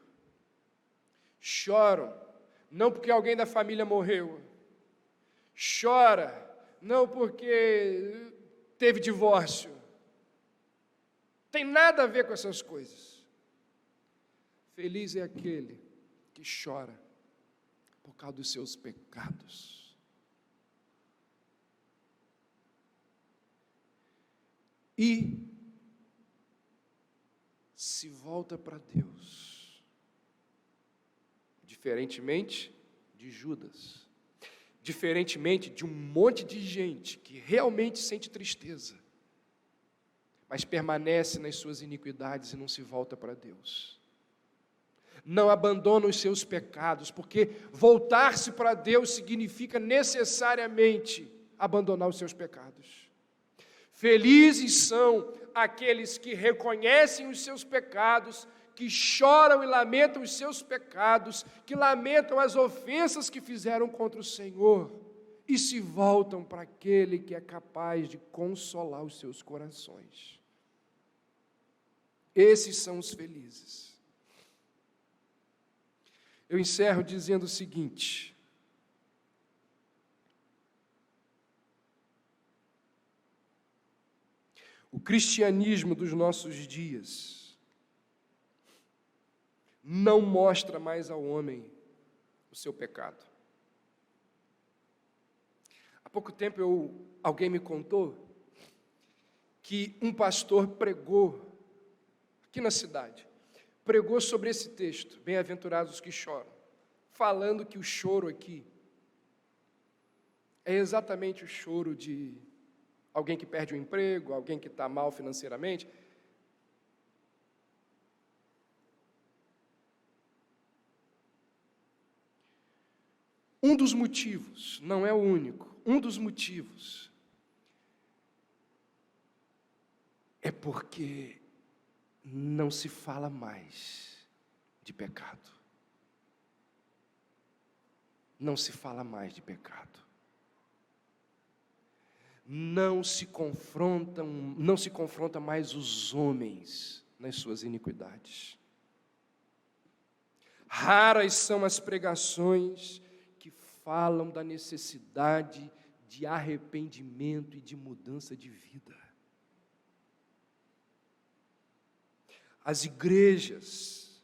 [SPEAKER 1] Choram não porque alguém da família morreu. Chora não porque teve divórcio. Tem nada a ver com essas coisas. Feliz é aquele que chora por causa dos seus pecados. E se volta para Deus, diferentemente de Judas, diferentemente de um monte de gente que realmente sente tristeza, mas permanece nas suas iniquidades e não se volta para Deus. Não abandona os seus pecados, porque voltar-se para Deus significa necessariamente abandonar os seus pecados. Felizes são aqueles que reconhecem os seus pecados, que choram e lamentam os seus pecados, que lamentam as ofensas que fizeram contra o Senhor e se voltam para aquele que é capaz de consolar os seus corações. Esses são os felizes. Eu encerro dizendo o seguinte: O cristianismo dos nossos dias não mostra mais ao homem o seu pecado. Há pouco tempo alguém me contou que um pastor pregou aqui na cidade, pregou sobre esse texto, bem-aventurados os que choram, falando que o choro aqui é exatamente o choro de alguém que perde o emprego, alguém que está mal financeiramente. Um dos motivos, não é o único, um dos motivos é porque não se fala mais de pecado. Não se fala mais de pecado. Não se confronta mais os homens nas suas iniquidades. Raras são as pregações que falam da necessidade de arrependimento e de mudança de vida. As igrejas,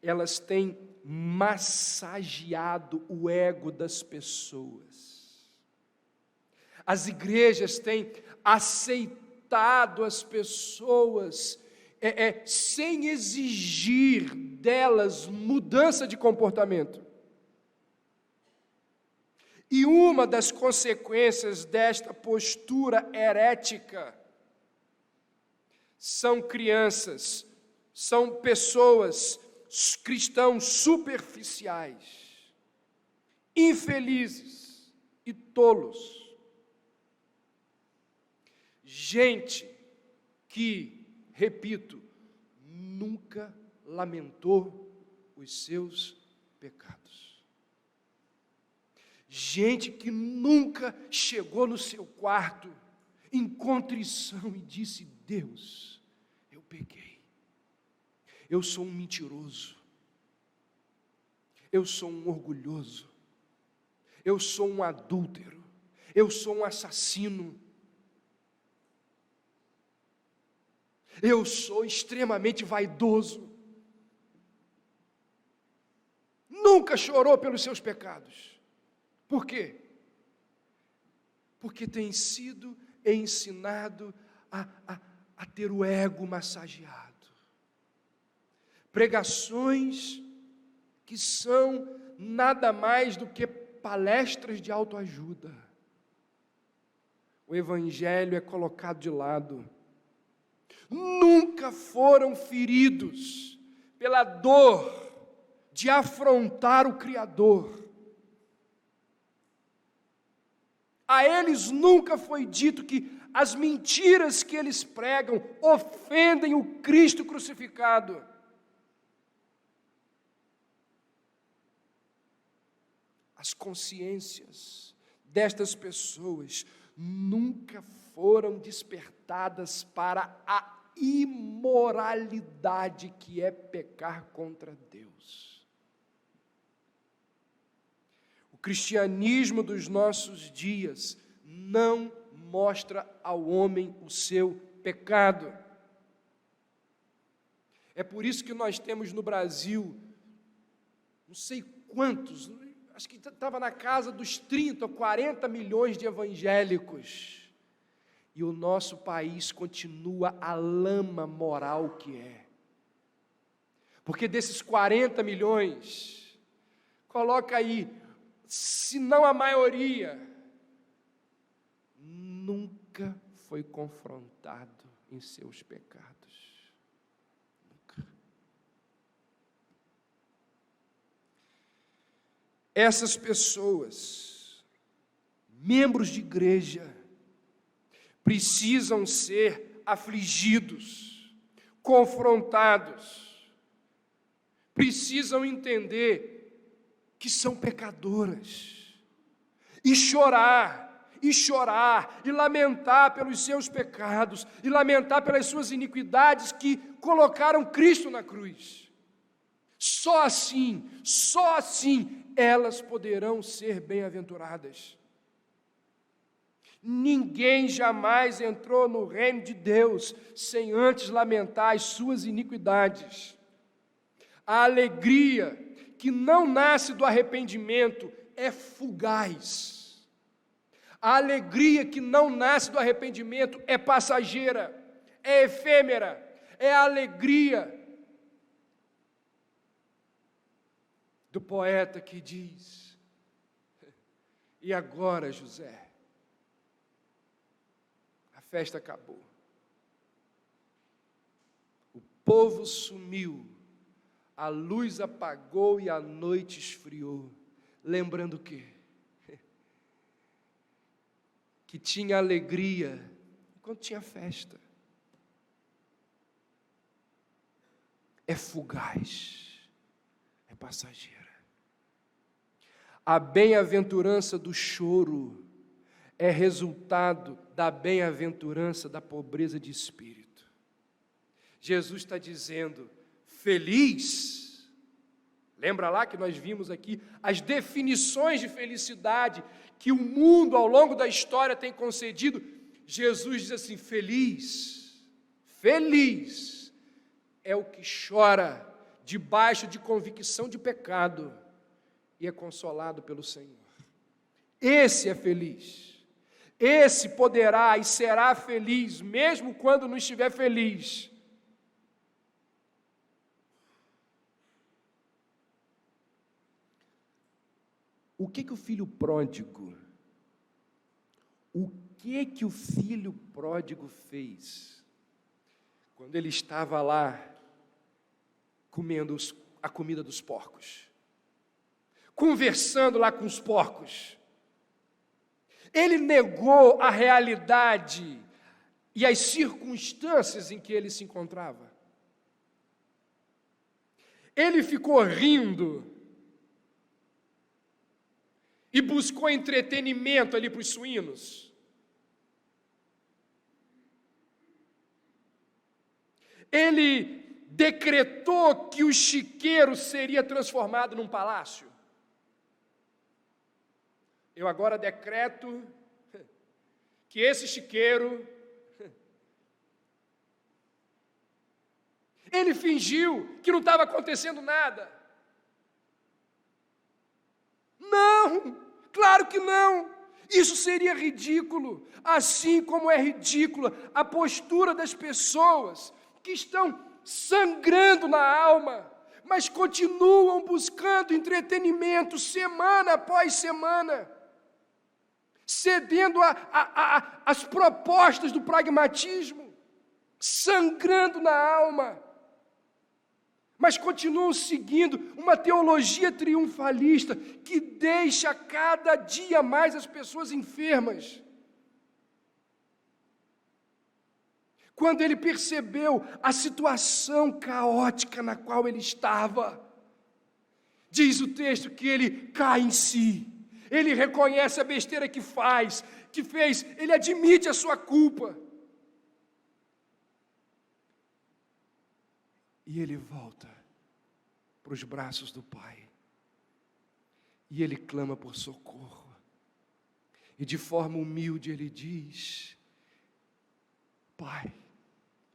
[SPEAKER 1] elas têm massageado o ego das pessoas. As igrejas têm aceitado as pessoas sem exigir delas mudança de comportamento. E uma das consequências desta postura herética são crianças, são pessoas, cristãos superficiais, infelizes e tolos. Gente que, repito, nunca lamentou os seus pecados. Gente que nunca chegou no seu quarto em contrição e disse: Deus, eu pequei. Eu sou um mentiroso. Eu sou um orgulhoso. Eu sou um adúltero. Eu sou um assassino. Eu sou extremamente vaidoso. Nunca chorou pelos seus pecados. Por quê? Porque tem sido ensinado a ter o ego massageado. Pregações que são nada mais do que palestras de autoajuda. O evangelho é colocado de lado. Nunca foram feridos pela dor de afrontar o Criador. A eles nunca foi dito que as mentiras que eles pregam ofendem o Cristo crucificado. As consciências destas pessoas nunca foram despertadas para a imoralidade que é pecar contra Deus. O cristianismo dos nossos dias não mostra ao homem o seu pecado. É por isso que nós temos no Brasil, não sei quantos, acho que estava na casa dos 30 ou 40 milhões de evangélicos. E o nosso país continua a lama moral que é. Porque desses 40 milhões, coloca aí, se não a maioria, nunca foi confrontado em seus pecados. Nunca. Essas pessoas, membros de igreja, precisam ser afligidos, confrontados, precisam entender que são pecadoras, e chorar, e lamentar pelos seus pecados, e lamentar pelas suas iniquidades que colocaram Cristo na cruz. Só assim, elas poderão ser bem-aventuradas. Ninguém jamais entrou no reino de Deus sem antes lamentar as suas iniquidades. A alegria que não nasce do arrependimento é fugaz. A alegria que não nasce do arrependimento é passageira, é efêmera, é a alegria do poeta que diz: e agora, José? A festa acabou. O povo sumiu, a luz apagou e a noite esfriou. Lembrando o quê? Que tinha alegria enquanto tinha festa. É fugaz, é passageira. A bem-aventurança do choro é resultado da bem-aventurança da pobreza de espírito. Jesus está dizendo: feliz. Lembra lá que nós vimos aqui as definições de felicidade que o mundo ao longo da história tem concedido? Jesus diz assim: feliz, feliz é o que chora debaixo de convicção de pecado e é consolado pelo Senhor. Esse é feliz. Esse poderá e será feliz, mesmo quando não estiver feliz. O que o filho pródigo, fez quando ele estava lá comendo a comida dos porcos, conversando lá com os porcos? Ele negou a realidade e as circunstâncias em que ele se encontrava. Ele ficou rindo e buscou entretenimento ali para os suínos. Ele decretou que o chiqueiro seria transformado num palácio. Eu agora decreto que esse chiqueiro, ele fingiu que não estava acontecendo nada. Não, claro que não. Isso seria ridículo, assim como é ridícula a postura das pessoas que estão sangrando na alma, mas continuam buscando entretenimento semana após semana, cedendo às propostas do pragmatismo, sangrando na alma, mas continuam seguindo uma teologia triunfalista que deixa cada dia mais as pessoas enfermas. Quando ele percebeu a situação caótica na qual ele estava, diz o texto que ele cai em si. Ele reconhece a besteira que fez, ele admite a sua culpa. E ele volta para os braços do Pai. E ele clama por socorro. E de forma humilde ele diz: Pai,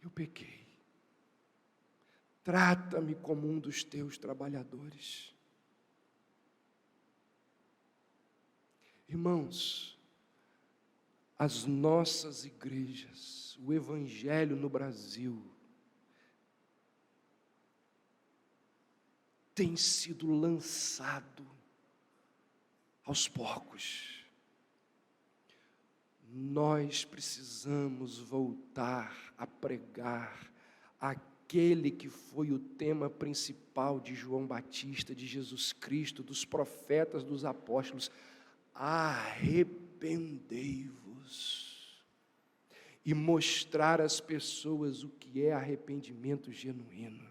[SPEAKER 1] eu pequei. Trata-me como um dos teus trabalhadores. Irmãos, as nossas igrejas, o Evangelho no Brasil, tem sido lançado aos porcos. Nós precisamos voltar a pregar aquele que foi o tema principal de João Batista, de Jesus Cristo, dos profetas, dos apóstolos: arrependei-vos, e mostrar às pessoas o que é arrependimento genuíno.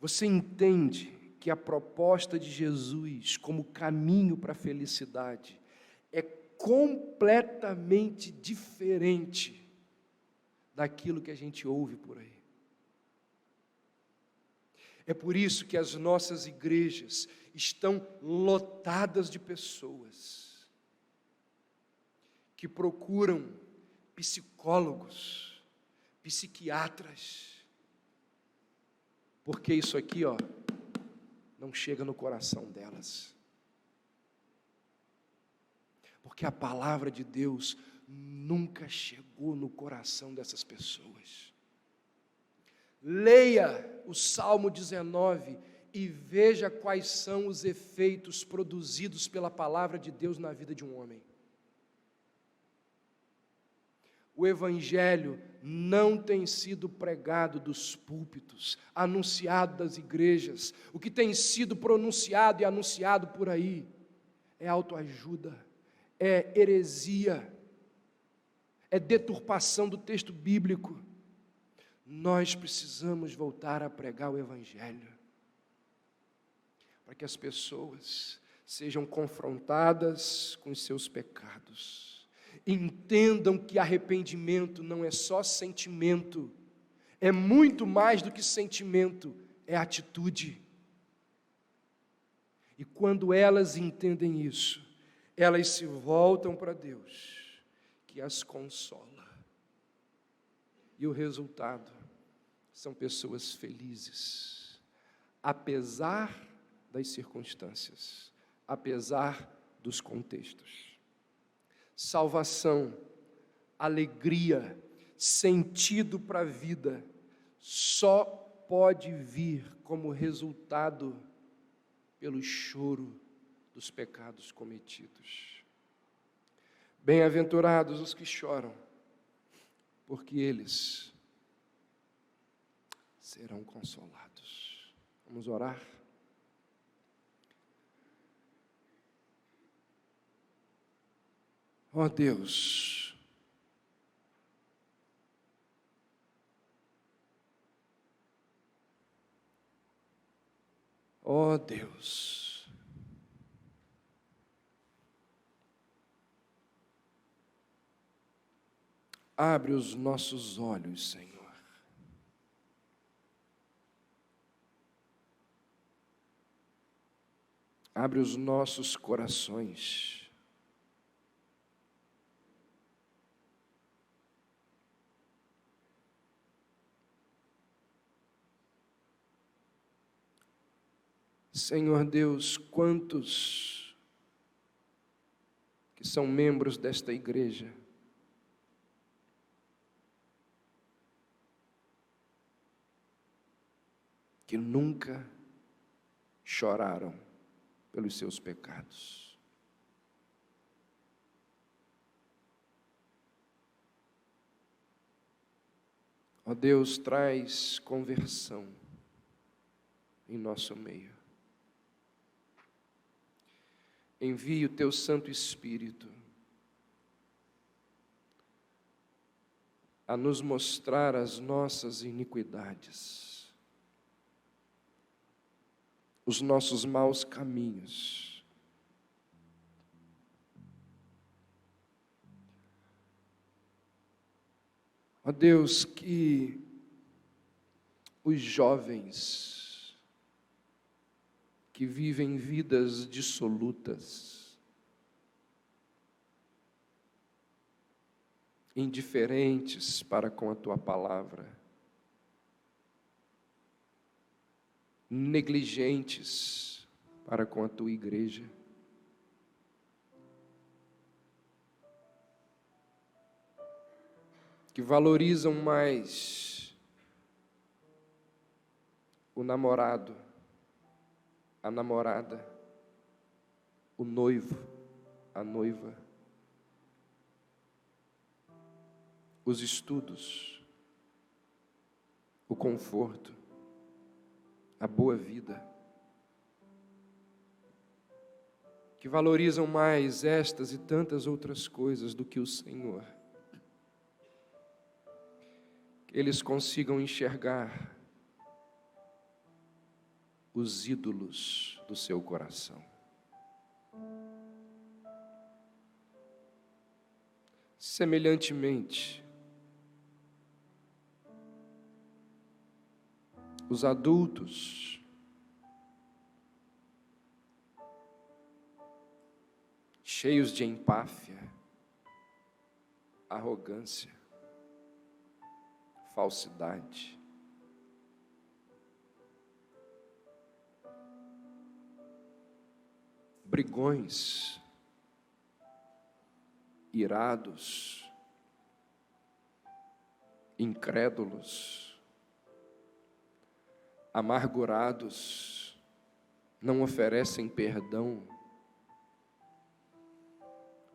[SPEAKER 1] Você entende que a proposta de Jesus como caminho para a felicidade é completamente diferente daquilo que a gente ouve por aí. É por isso que as nossas igrejas estão lotadas de pessoas que procuram psicólogos, psiquiatras, porque isso aqui, não chega no coração delas. Porque a palavra de Deus nunca chegou no coração dessas pessoas. Leia o Salmo 19 e veja quais são os efeitos produzidos pela palavra de Deus na vida de um homem. O Evangelho não tem sido pregado dos púlpitos, anunciado das igrejas. O que tem sido pronunciado e anunciado por aí é autoajuda, é heresia, é deturpação do texto bíblico. Nós precisamos voltar a pregar o Evangelho, para que as pessoas sejam confrontadas com os seus pecados, entendam que arrependimento não é só sentimento, é muito mais do que sentimento, é atitude. E quando elas entendem isso, elas se voltam para Deus, que as consola. E o resultado são pessoas felizes, apesar das circunstâncias, apesar dos contextos. Salvação, alegria, sentido para a vida, só pode vir como resultado pelo choro dos pecados cometidos. Bem-aventurados os que choram, porque eles serão consolados. Vamos orar? Ó Deus, ó Deus, abre os nossos olhos, Senhor. Abre os nossos corações. Senhor Deus, quantos que são membros desta igreja que nunca choraram pelos seus pecados. Ó Deus, traz conversão em nosso meio. Envie o Teu Santo Espírito a nos mostrar as nossas iniquidades, os nossos maus caminhos. Ó Deus, que os jovens que vivem vidas dissolutas, indiferentes para com a Tua palavra, negligentes para com a Tua igreja, que valorizam mais o namorado, a namorada, o noivo, a noiva, os estudos, o conforto, a boa vida, que valorizam mais estas e tantas outras coisas do que o Senhor. Que eles consigam enxergar os ídolos do seu coração. Semelhantemente, os adultos cheios de empáfia, arrogância, falsidade. Brigões, irados, incrédulos, amargurados, não oferecem perdão,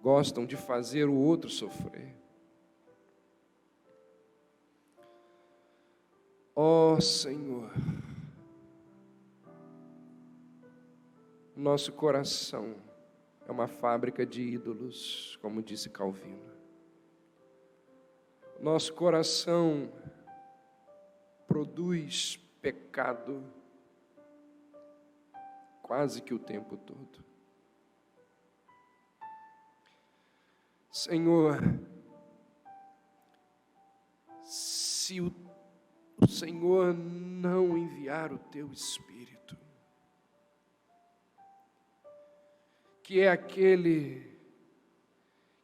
[SPEAKER 1] gostam de fazer o outro sofrer. Ó Senhor, nosso coração é uma fábrica de ídolos, como disse Calvino. Nosso coração produz pecado quase que o tempo todo. Senhor, se o Senhor não enviar o Teu Espírito, que é aquele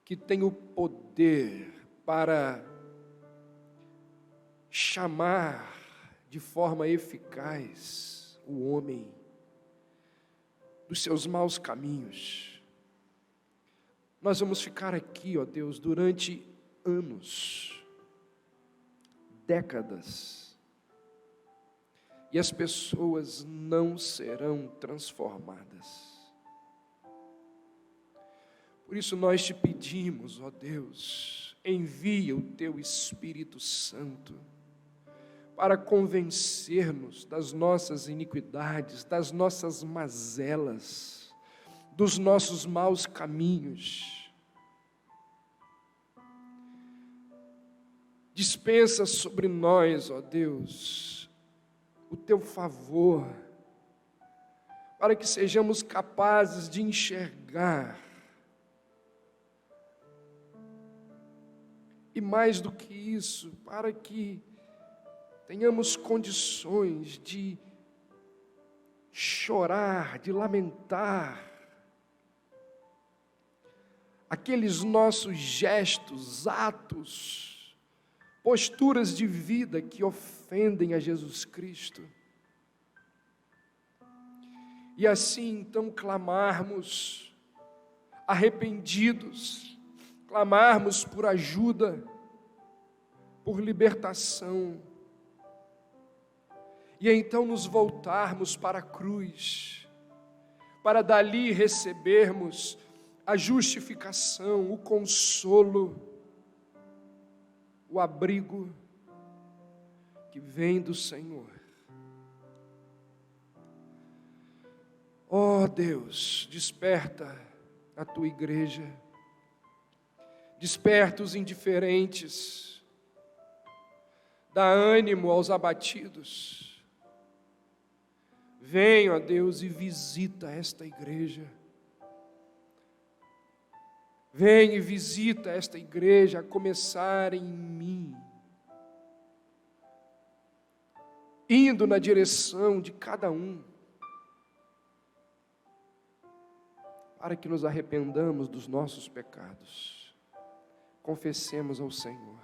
[SPEAKER 1] que tem o poder para chamar de forma eficaz o homem dos seus maus caminhos, nós vamos ficar aqui, ó Deus, durante anos, décadas, e as pessoas não serão transformadas. Por isso nós te pedimos, ó Deus, envia o Teu Espírito Santo para convencer-nos das nossas iniquidades, das nossas mazelas, dos nossos maus caminhos. Dispensa sobre nós, ó Deus, o Teu favor, para que sejamos capazes de enxergar. E mais do que isso, para que tenhamos condições de chorar, de lamentar aqueles nossos gestos, atos, posturas de vida que ofendem a Jesus Cristo. E assim então clamarmos arrependidos, clamarmos por ajuda, por libertação, e então nos voltarmos para a cruz, para dali recebermos a justificação, o consolo, o abrigo que vem do Senhor. Ó Deus, desperta a Tua igreja, desperta os indiferentes, dá ânimo aos abatidos. Venha, ó Deus, e visita esta igreja. Vem e visita esta igreja, a começar em mim, indo na direção de cada um, para que nos arrependamos dos nossos pecados, confessemos ao Senhor,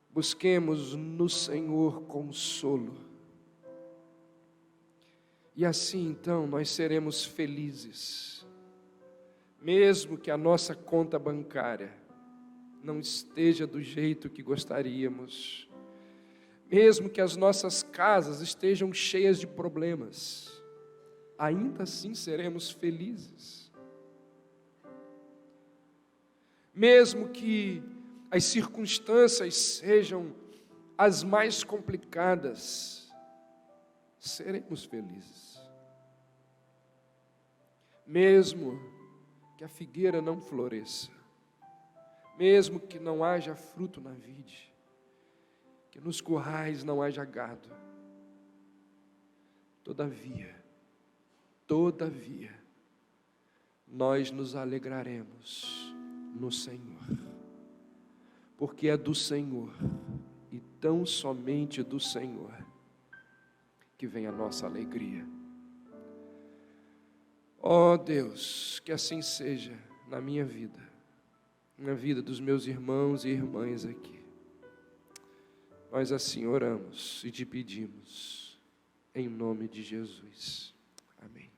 [SPEAKER 1] busquemos no Senhor consolo, e assim então nós seremos felizes, mesmo que a nossa conta bancária não esteja do jeito que gostaríamos, mesmo que as nossas casas estejam cheias de problemas, ainda assim seremos felizes. Mesmo que as circunstâncias sejam as mais complicadas, seremos felizes. Mesmo que a figueira não floresça, mesmo que não haja fruto na vide, que nos currais não haja gado, todavia, nós nos alegraremos no Senhor, porque é do Senhor, e tão somente do Senhor, que vem a nossa alegria. Ó Deus, que assim seja na minha vida, na vida dos meus irmãos e irmãs aqui. Nós assim oramos e te pedimos, em nome de Jesus. Amém.